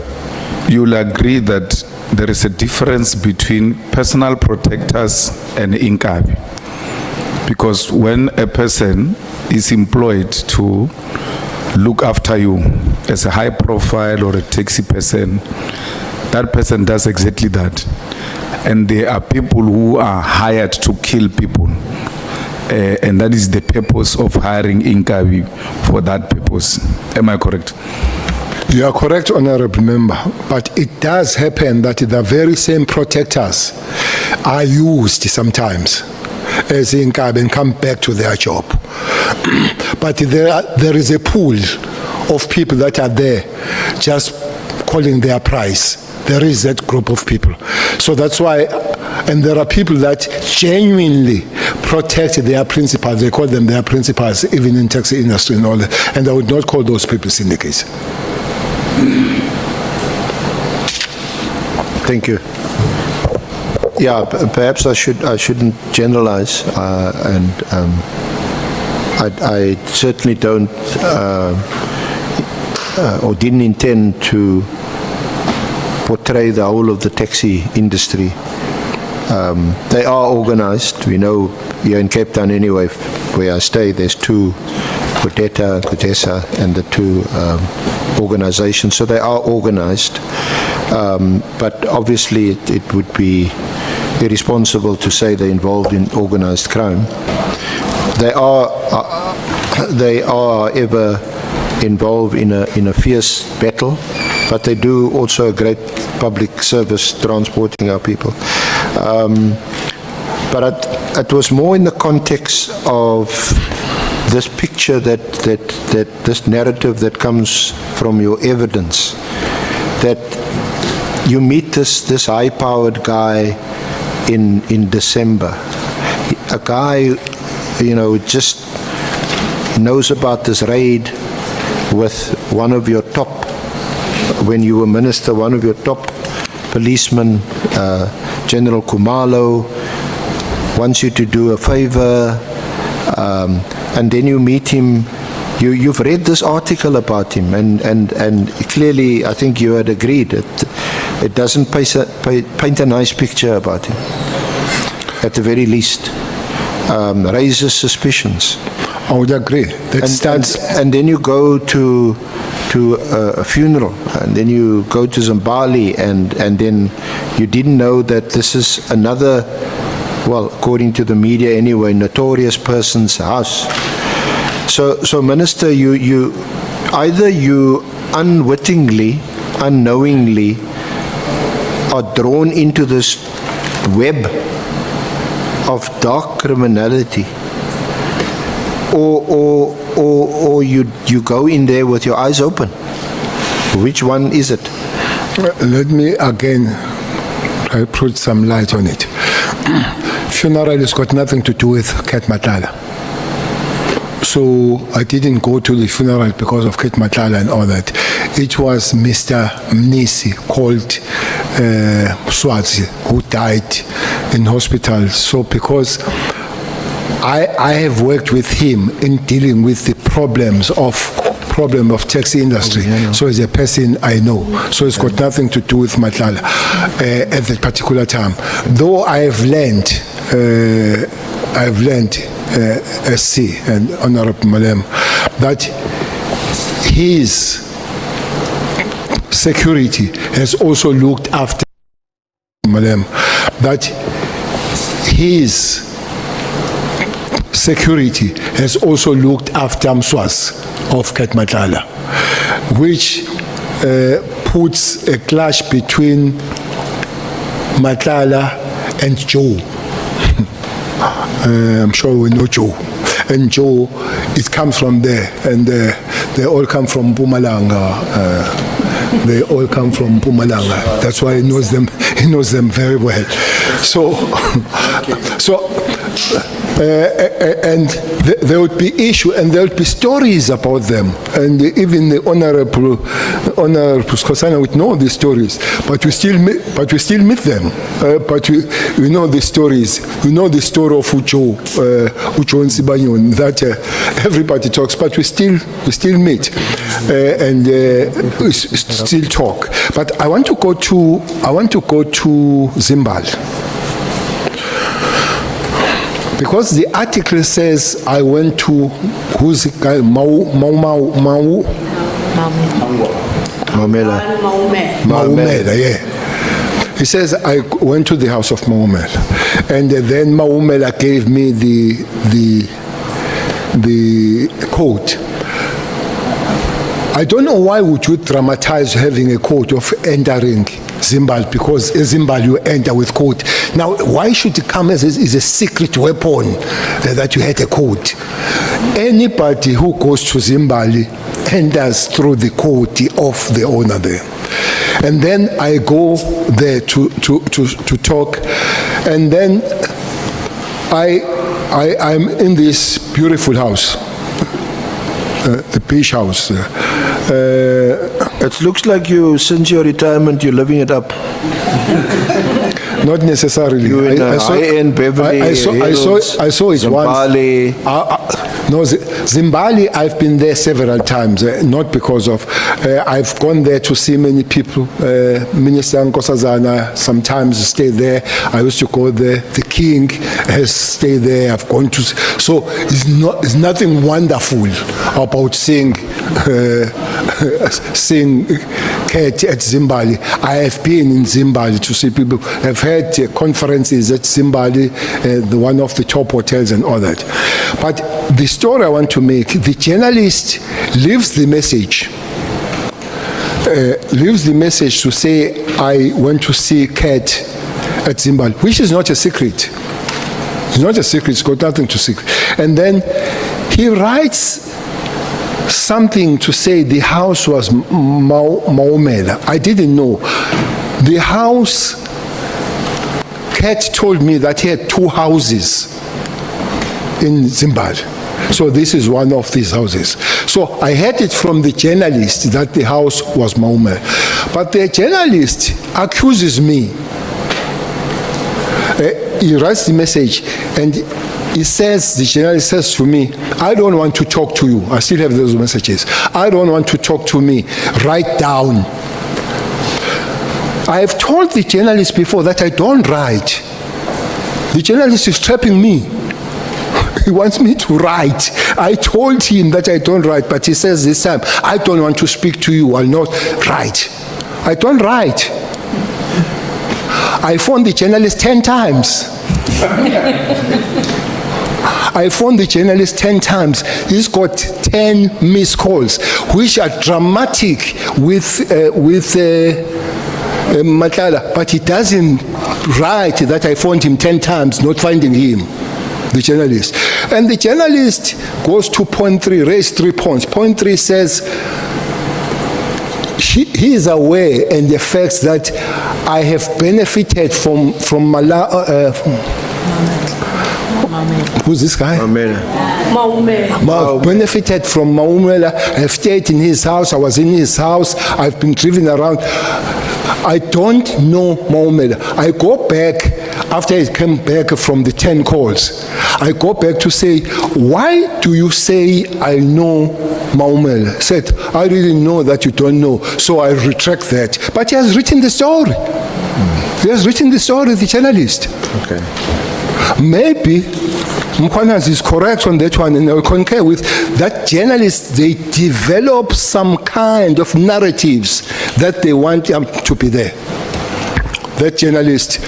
you'll agree that there is a difference between personal protectors and Inkabi. Because when a person is employed to look after you as a high profile or a taxi person, that person does exactly that. And there are people who are hired to kill people. And that is the purpose of hiring Inkabi for that purpose. Am I correct? You are correct, Honorable Member, but it does happen that the very same protectors are used sometimes as Inkabi and come back to their job. But there is a pool of people that are there just calling their price. There is that group of people. So that's why, and there are people that genuinely protect their principals. They call them their principals, even in taxi industry and all that. And I would not call those people syndicates. Thank you. Yeah, perhaps I shouldn't generalize, and I certainly don't or didn't intend to portray the whole of the taxi industry. They are organized. We know here in Cape Town anyway, where I stay, there's two, Kuteta, Kutesa, and the two organizations. So they are organized. But obviously it would be irresponsible to say they're involved in organized crime. They are ever involved in a fierce battle, but they do also a great public service transporting our people. But it was more in the context of this picture that this narrative that comes from your evidence, that you meet this high-powered guy in December, a guy, you know, just knows about this raid with one of your top, when you were minister, one of your top policemen, General Kumalo, wants you to do a favor, and then you meet him. You've read this article about him, and clearly I think you had agreed that it doesn't paint a nice picture about him, at the very least. Raises suspicions. I would agree. And then you go to a funeral, and then you go to Zimbabwe, and then you didn't know that this is another, well, according to the media anyway, notorious person's house. So Minister, you either you unwittingly, unknowingly are drawn into this web of dark criminality, or you go in there with your eyes open. Which one is it? Let me again put some light on it. Funeral has got nothing to do with Ket Matlala. So I didn't go to the funeral because of Ket Matlala and all that. It was Mr. Mnisi, called Swazi, who died in hospital. So because I have worked with him in dealing with the problem of taxi industry. So as a person I know. So it's got nothing to do with Matlala at that particular time. Though I have learned SC and Honorable Malem, that his security has also looked after Malem, that his security has also looked after Mswas of Ket Matlala, which puts a clash between Matlala and Joe. I'm sure we know Joe. And Joe, it comes from there, and they all come from Mpumalanga. They all come from Mpumalanga. That's why he knows them. He knows them very well. And there would be issue, and there would be stories about them, and even the honorable Skosana would know the stories. But we still meet them. But we know the stories. We know the story of Ucho Nsibanyon that everybody talks. But we still meet and we still talk. But I want to go to Zimbabwe. Because the article says I went to, who's the guy, Maumela, yeah. He says I went to the house of Maumela, and then Maumela gave me the code. I don't know why would you dramatize having a code of entering Zimbabwe, because in Zimbabwe you enter with code. Now, why should it come as a secret weapon that you had a code? Anybody who goes to Zimbabwe enters through the code of the owner there. And then I go there to talk, and then I'm in this beautiful house, the beach house. It looks like you, since your retirement, you're living it up. Not necessarily. You in high-end Beverly I saw it Zimbali. once. No, Zimbali, I've been there several times, not because of, I've gone there to see many people. Minister Nkosazana sometimes stay there. I used to go there. The king has stayed there. I've gone to, so it's nothing wonderful about seeing Cat at Zimbali. I have been in Zimbali to see people. I've had conferences at Zimbali, one of the top hotels and all that. But the story I want to make, the journalist leaves the message. Leaves the message to say, I went to see Cat at Zimbali, which is not a secret. It's not a secret, it's got nothing to secret. And then he writes something to say the house was Maumela. I didn't know. The house, Cat told me that he had 2 houses in Zimbabwe. So this is one of these houses. So I heard it from the journalist that the house was Maumela. But the journalist accuses me. He writes the message and he says, the journalist says to me, I don't want to talk to you. I still have those messages. I don't want to talk to me. Write down. I have told the journalist before that I don't write. The journalist is trapping me. He wants me to write. I told him that I don't write, but he says this time, I don't want to speak to you. I'll not write. I don't write. I phoned the journalist 10 times. I phoned the journalist 10 times. He's got 10 missed calls, which are dramatic with Matala, but he doesn't write that I phoned him 10 times, not finding him, the journalist. And the journalist goes to point 3, raised 3 points. Point 3 says, he is aware and the facts that I have benefited from who's this guy? Benefited from Maumela. I've stayed in his house. I was in his house. I've been driven around. I don't know Maumela. I go back, after I came back from the 10 calls, I go back to say, why do you say I know Maumela? Said, I didn't know that you don't know, so I retract that. But he has written the story. He has written the story, the journalist. Okay. Maybe Mkhwanazi is correct on that one, and I concur with that. Journalists, they develop some kind of narratives that they want to be there. That journalist,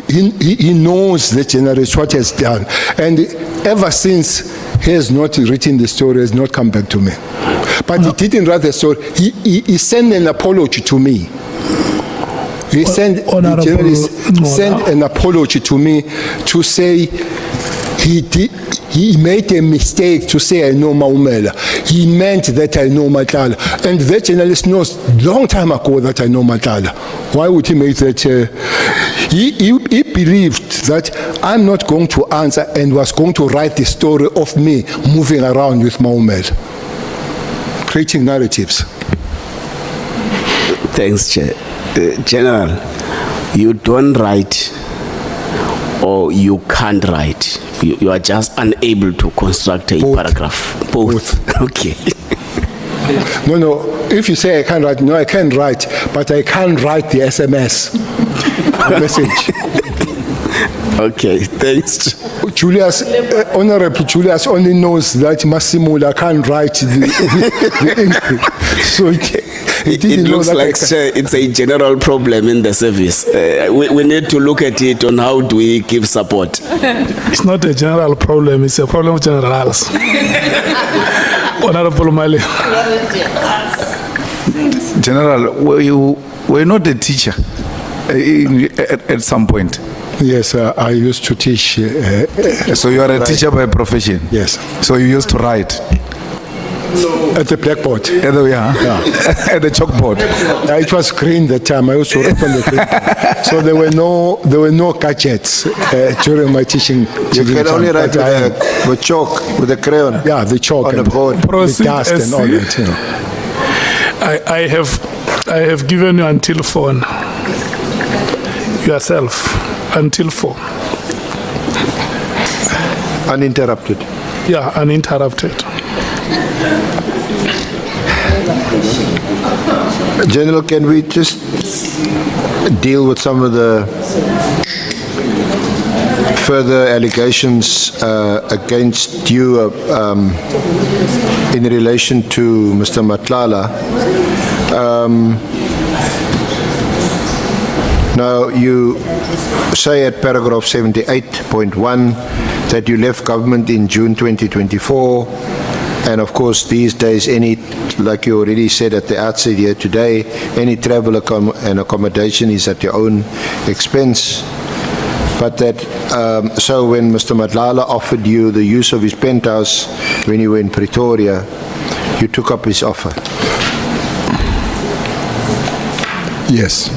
he knows the journalist what has done, and ever since he has not written the story, has not come back to me. But he didn't write the story. He sent an apology to me. He sent, the journalist sent an apology to me to say he made a mistake to say I know Maumela. He meant that I know Matala. And that journalist knows long time ago that I know Matala. Why would he make that? He believed that I'm not going to answer and was going to write the story of me moving around with Maumela, creating narratives. Thanks, Chair. General, you don't write or you can't write. You are just unable to construct a paragraph. Both. Okay. No. If you say I can't write, no, I can write, but I can't write the SMS message. Okay, thanks. Julius, Honorable Julius only knows that Massimula can't write the English. So it looks like it's a general problem in the service. We need to look at it on how do we give support. It's not a general problem, it's a problem of generals. Honorable Mali. General, were not a teacher at some point? Yes, I used to teach. So you are a teacher by profession? Yes. So you used to write? No. At the blackboard. At the chalkboard. It was green that time. I used to write on the green. So there were no gadgets during my teaching. You can only write with chalk, with a crayon. Yeah, the chalk on the board. The dust and all that. You know. I have given you until 4. yourself until 4. Uninterrupted. Yeah, uninterrupted. General, can we just deal with some of the further allegations against you in relation to Mr. Matlala? Now, you say at paragraph 78.1 that you left government in June 2024, and of course these days like you already said at the outset here today, any travel and accommodation is at your own expense. But that, so when Mr. Matlala offered you the use of his penthouse when you were in Pretoria, you took up his offer. Yes.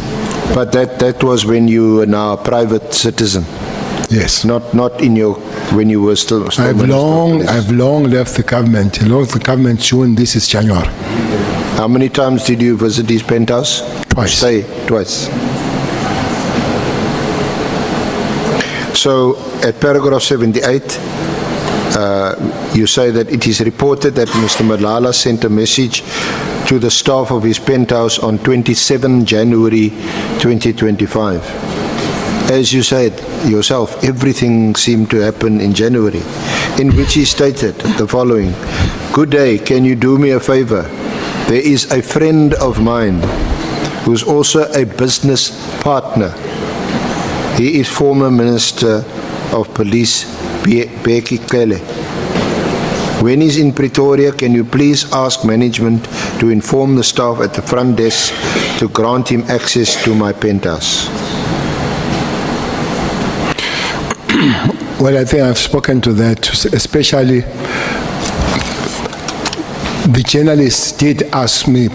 But that was when you were now a private citizen. Yes. Not in your, when you were still I've long left the government. I left the government June, this is January. How many times did you visit his penthouse? Twice. Say twice. So at paragraph 78, you say that it is reported that Mr. Matlala sent a message to the staff of his penthouse on 27 January 2025. As you said yourself, everything seemed to happen in January, in which he stated the following: "Good day, can you do me a favor? There is a friend of mine who's also a business partner. He is former Minister of Police, bakhe. When he's in Pretoria, can you please ask management to inform the staff at the front desk to grant him access to my penthouse?" Well, I think I've spoken to that, especially the journalists did ask me.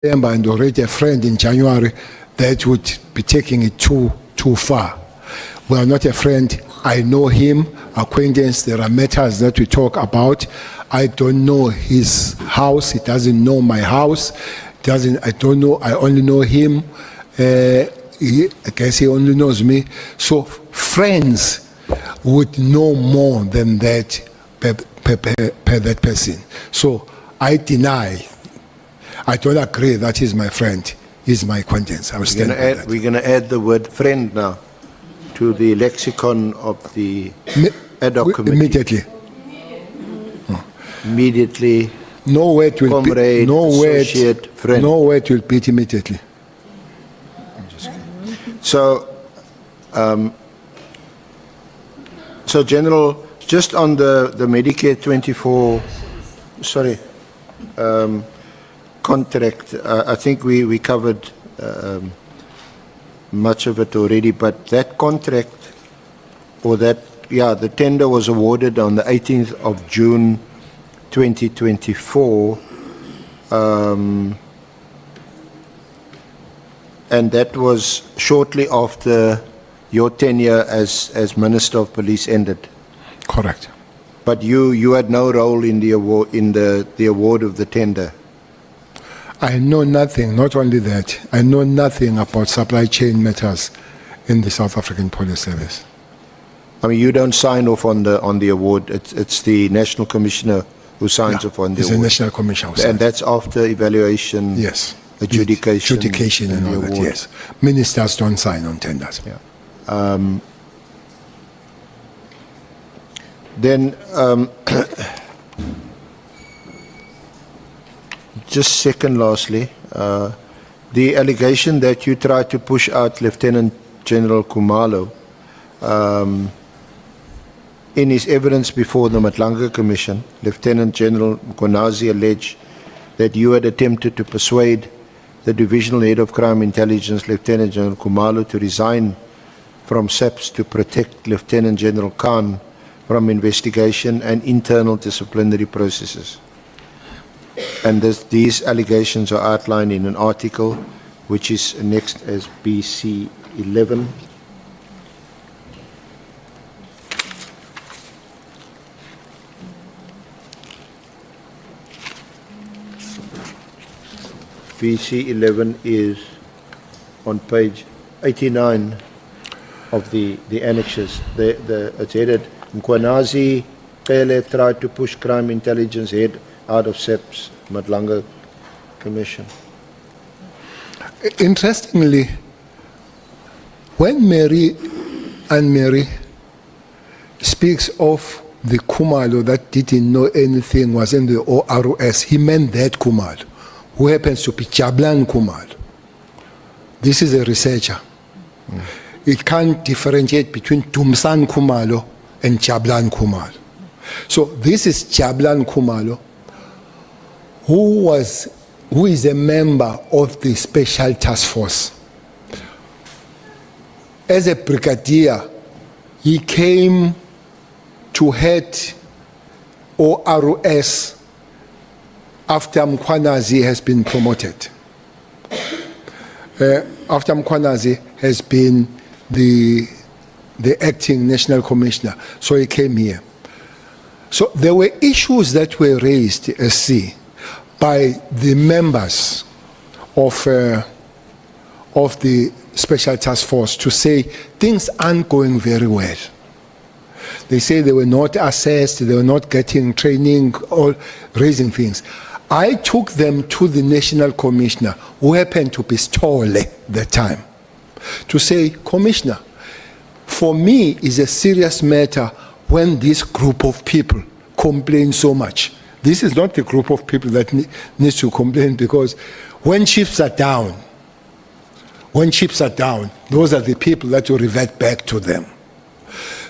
And already a friend in January, that would be taking it too far. We are not a friend. I know him, acquaintance. There are matters that we talk about. I don't know his house. He doesn't know my house. I don't know. I only know him. I guess he only knows me. So friends would know more than that per that person. So I deny. I don't agree that he's my friend. He's my acquaintance. I will stand by that. We're going to add the word friend now to the lexicon of the ad hoc committee. Immediately. Immediately. No word will Comrade, be. No associate, word. friend. No word will be immediately. So, so General, just on the Medicare 24, contract, I think we covered much of it already, but that contract, or that, the tender was awarded on the 18th of June 2024, and that was shortly after your tenure as Minister of Police ended. Correct. But you had no role in the award, the award of the tender. I know nothing. Not only that, I know nothing about supply chain matters in the South African Police Service. I mean, you don't sign off on the award. It's the National Commissioner who signs off on the It's award. a national commission. And that's after evaluation, Yes. adjudication, and all the that, award. yes. Ministers don't sign on tenders. Yeah. Then, just second lastly, The allegation that you tried to push out Lieutenant General Khumalo in his evidence before the Matlanga Commission, Lieutenant General Mkonazi alleged that you had attempted to persuade the Divisional Head of Crime Intelligence, Lieutenant General Khumalo, to resign from SAPS to protect Lieutenant General Khan from investigation and internal disciplinary processes. And these allegations are outlined in an article which is next as BC 11. BC 11 is on page 89 of the annexes. It's headed, Mkwanazi Qele tried to push crime intelligence head out of SEP's Matlanga Commission. Interestingly, when Mary speaks of the Khumalo that didn't know anything, was in the ORS, he meant that Khumalo, who happens to be Jablan Khumalo. This is a researcher. It can't differentiate between Tumsan Khumalo and Jablan Khumalo. So this is Jablan Khumalo, who is a member of the Special Task Force. As a brigadier, he came to head ORS after Mkwanazi has been promoted. After Mkwanazi has been the acting national commissioner, so he came here. So there were issues that were raised, by the members of the Special Task Force to say things aren't going very well. They say they were not assessed, they were not getting training, or raising things. I took them to the National Commissioner, who happened to be Stole at the time, to say, Commissioner, for me it's a serious matter when this group of people complain so much. This is not the group of people that needs to complain, because when chiefs are down, those are the people that will revert back to them.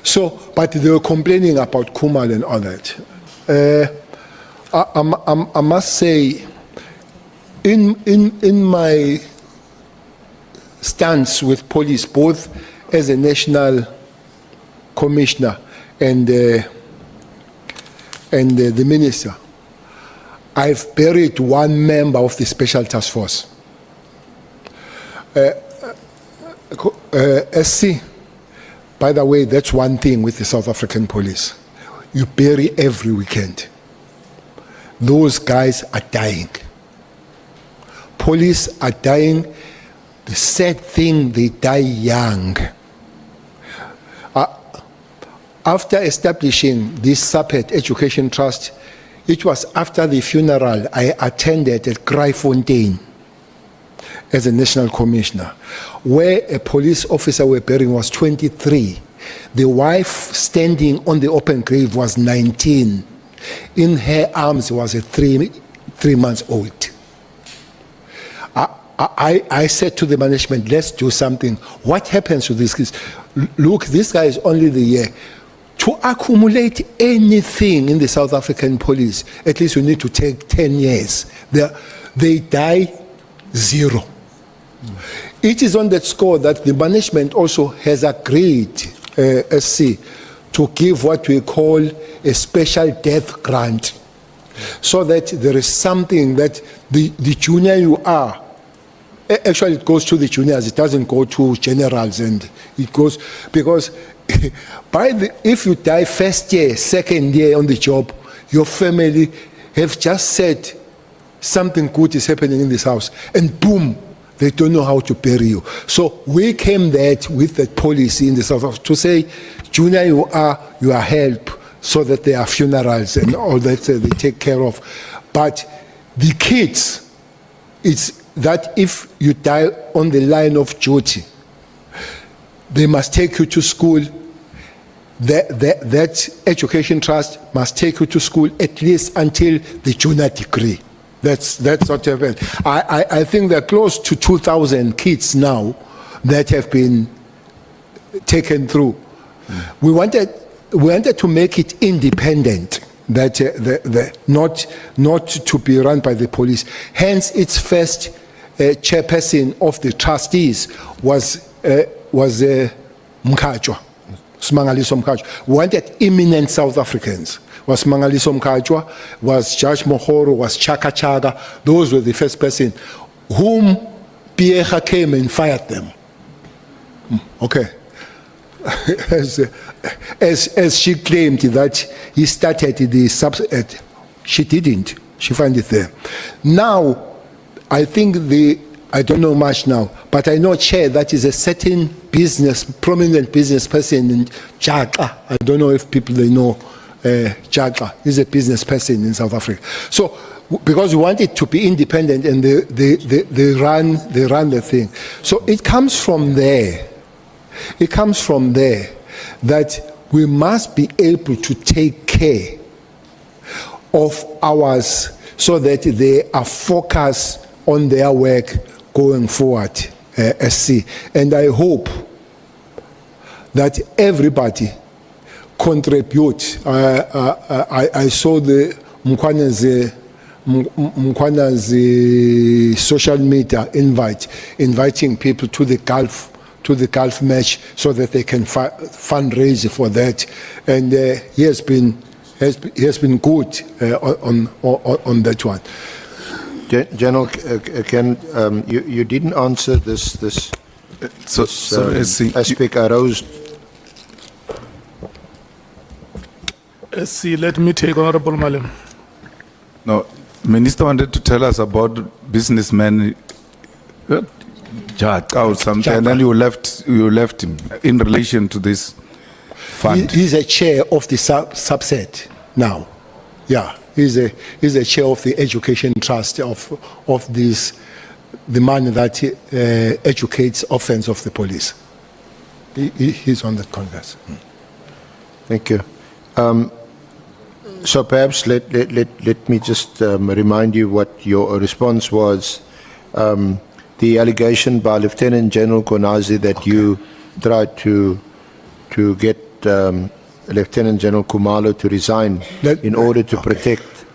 So, but they were complaining about Khumalo and all that. I must say, in my stance with police, both as a national commissioner and the minister, I've buried one member of the Special Task Force. SC, by the way, that's one thing with the South African police. You bury every weekend. Those guys are dying. Police are dying. The sad thing, they die young. After establishing this SAPET Education Trust, it was after the funeral I attended at Kraaifontein as a national commissioner, where a police officer we're burying was 23. The wife standing on the open grave was 19. In her arms was a three months old. I said to the management, let's do something. What happens to these kids? Look, this guy is only the year. To accumulate anything in the South African police, at least you need to take 10 years. They die zero. It is on that score that the management also has agreed, SC, to give what we call a special death grant, so that there is something that the junior you are, actually it goes to the juniors, it doesn't go to generals, and it goes, because if you die first year, second year on the job, your family have just said something good is happening in this house, and boom, they don't know how to bury you. So we came there with that policy in the South Africa to say, junior you are help, so that there are funerals and all that they take care of. But the kids, it's that if you die on the line of duty, they must take you to school. That education trust must take you to school at least until the junior degree. That's what happened. I think there are close to 2,000 kids now that have been taken through. We wanted to make it independent, that not to be run by the police. Hence, its first chairperson of the trustees was Mkhatshwa, Smangaliso Mkhatshwa. We wanted eminent South Africans. Was Smangaliso Mkhatshwa, was Judge Mohoro, was Chaka Chaka. Those were the first person whom Pierre came and fired them. Okay. As she claimed that he started the subset, she didn't. She found it there. Now, I think I don't know much now, but I know, Chair, that is a certain prominent business person in Jaka. I don't know if people they know Jaka. He's a business person in South Africa. So, because we want it to be independent, and they run the thing. So it comes from there. It comes from there that we must be able to take care of ours so that they are focused on their work going forward, SC. And I hope that everybody contribute. I saw the Mkwana's social media inviting people to the golf match so that they can fundraise for that, and he has been good on that one. General, you didn't answer this aspect arose. SC, let me take Honorable Malem. No, Minister wanted to tell us about businessman Jack or something, and then you left him in relation to this fund. He's a chair of the subset now. Yeah, he's a chair of the education trust of the man that educates offense of the police. He's on that Congress. Thank you. So perhaps let me just remind you what your response was. The allegation by Lieutenant General Konazi that you tried to get Lieutenant General Khumalo to resign in order to protect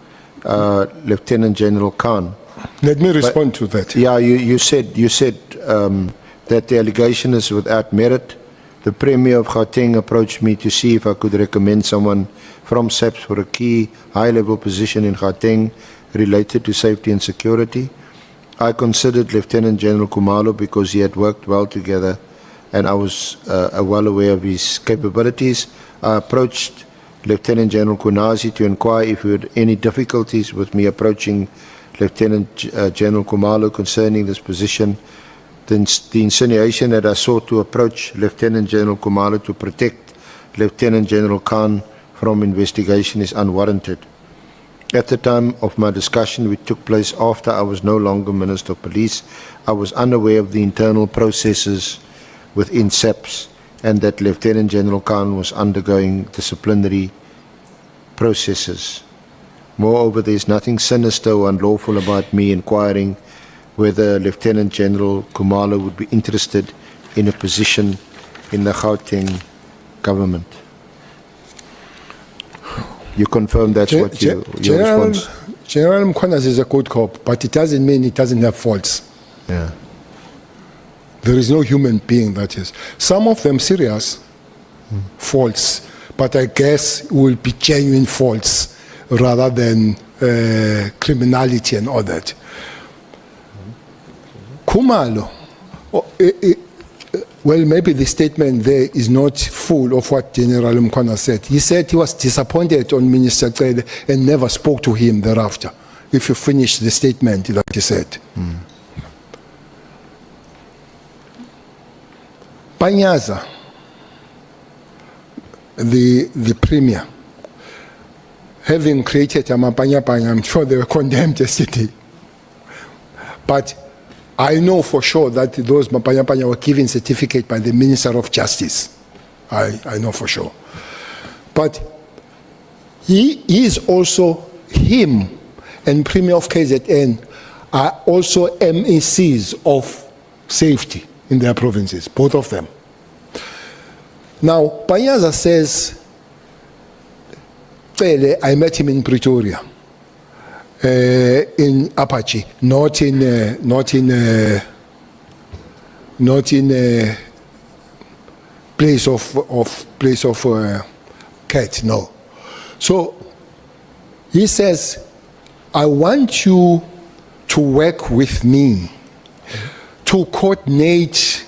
Lieutenant General Khan. Let me respond to that. Yeah, you said that the allegation is without merit. The Premier of Gauteng approached me to see if I could recommend someone from SAPS for a key high-level position in Gauteng related to safety and security. I considered Lieutenant General Khumalo because he had worked well together and I was well aware of his capabilities. I approached Lieutenant General Konazi to inquire if he had any difficulties with me approaching Lieutenant General Khumalo concerning this position. The insinuation that I sought to approach Lieutenant General Khumalo to protect Lieutenant General Khan from investigation is unwarranted. At the time of my discussion, which took place after I was no longer Minister of Police, I was unaware of the internal processes within SAPS and that Lieutenant General Khan was undergoing disciplinary processes. Moreover, there is nothing sinister or unlawful about me inquiring whether Lieutenant General Khumalo would be interested in a position in the Gauteng government. You confirm that's what your response? General Mkhwanazi is a good cop, but it doesn't mean he doesn't have faults. Yeah. There is no human being that is. Some of them serious faults, but I guess will be genuine faults rather than criminality and all that. Khumalo, well, maybe the statement there is not full of what General Mkhwana said. He said he was disappointed on Minister Cele and never spoke to him thereafter, if you finish the statement that he said. Panyaza, the Premier, having created Amapanyapanya, I'm sure they were condemned yesterday. But I know for sure that those Mapanyapanya were given certificate by the Minister of Justice. I know for sure. But he is also him and Premier of KZN are also MECs of safety in their provinces, both of them. Now, Panyaza says, I met him in Pretoria, in Apache, not in place of cat. No. So he says, I want you to work with me to coordinate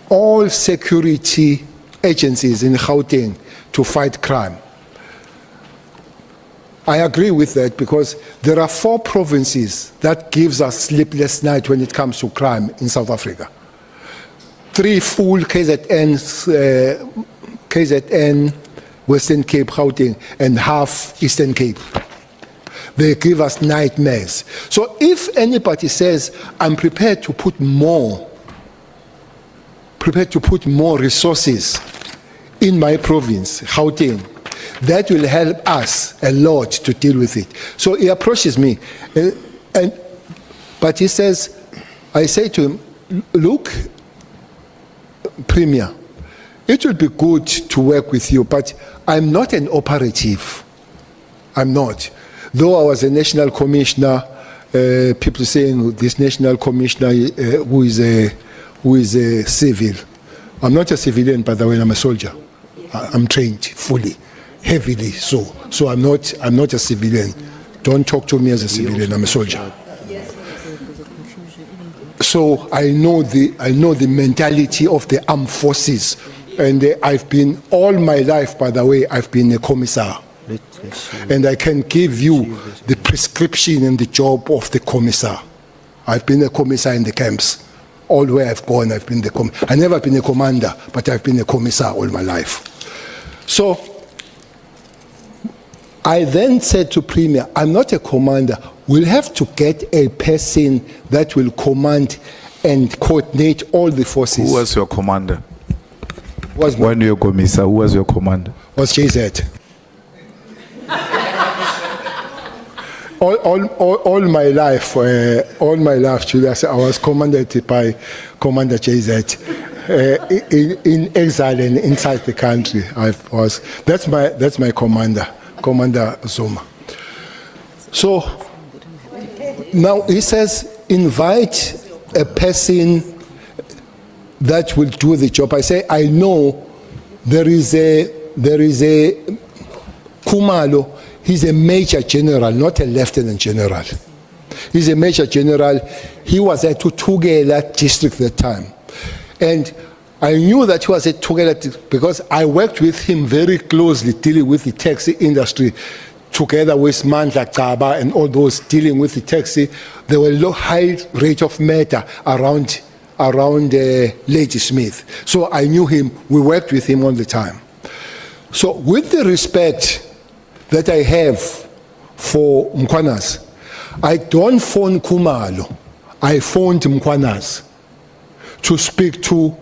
all security agencies in Gauteng to fight crime. I agree with that because there are 4 provinces that gives us sleepless night when it comes to crime in South Africa. 3 full KZN, Western Cape, Gauteng, and half Eastern Cape. They give us nightmares. So if anybody says, I'm prepared to put more resources in my province, Gauteng, that will help us a lot to deal with it. So he approaches me, but he says, I say to him, look, Premier, it would be good to work with you, but I'm not an operative. I'm not. Though I was a national commissioner, people saying this national commissioner who is a civil. I'm not a civilian, by the way, I'm a soldier. I'm trained fully, heavily so. So I'm not a civilian. Don't talk to me as a civilian, I'm a soldier. So I know the mentality of the armed forces. And I've been, all my life, by the way, I've been a commissar. And I can give you the prescription and the job of the commissar. I've been a commissar in the camps. All where I've gone, I've been I've never been a commander, but I've been a commissar all my life. So I then said to Premier, I'm not a commander. We'll have to get a person that will command and coordinate all the forces. Who was your commander? Was When you were commissar, who was your commander? Was JZ. all my life, Julius, I was commanded by Commander JZ. In exile and inside the country, that's my commander, Commander Zama. So now he says, invite a person that will do the job. I say, I know there is a Kumalo. He's a major general, not a lieutenant general. He's a major general. He was at Tugela district at the time. And I knew that he was at Tugela because I worked with him very closely dealing with the taxi industry together with Mandla Kaba and all those dealing with the taxi. There were low high rate of murder around Lady Smith. So I knew him. We worked with him all the time. So with the respect that I have for Mkwanas, I don't phone Kumalo. I phoned Mkwanas to speak to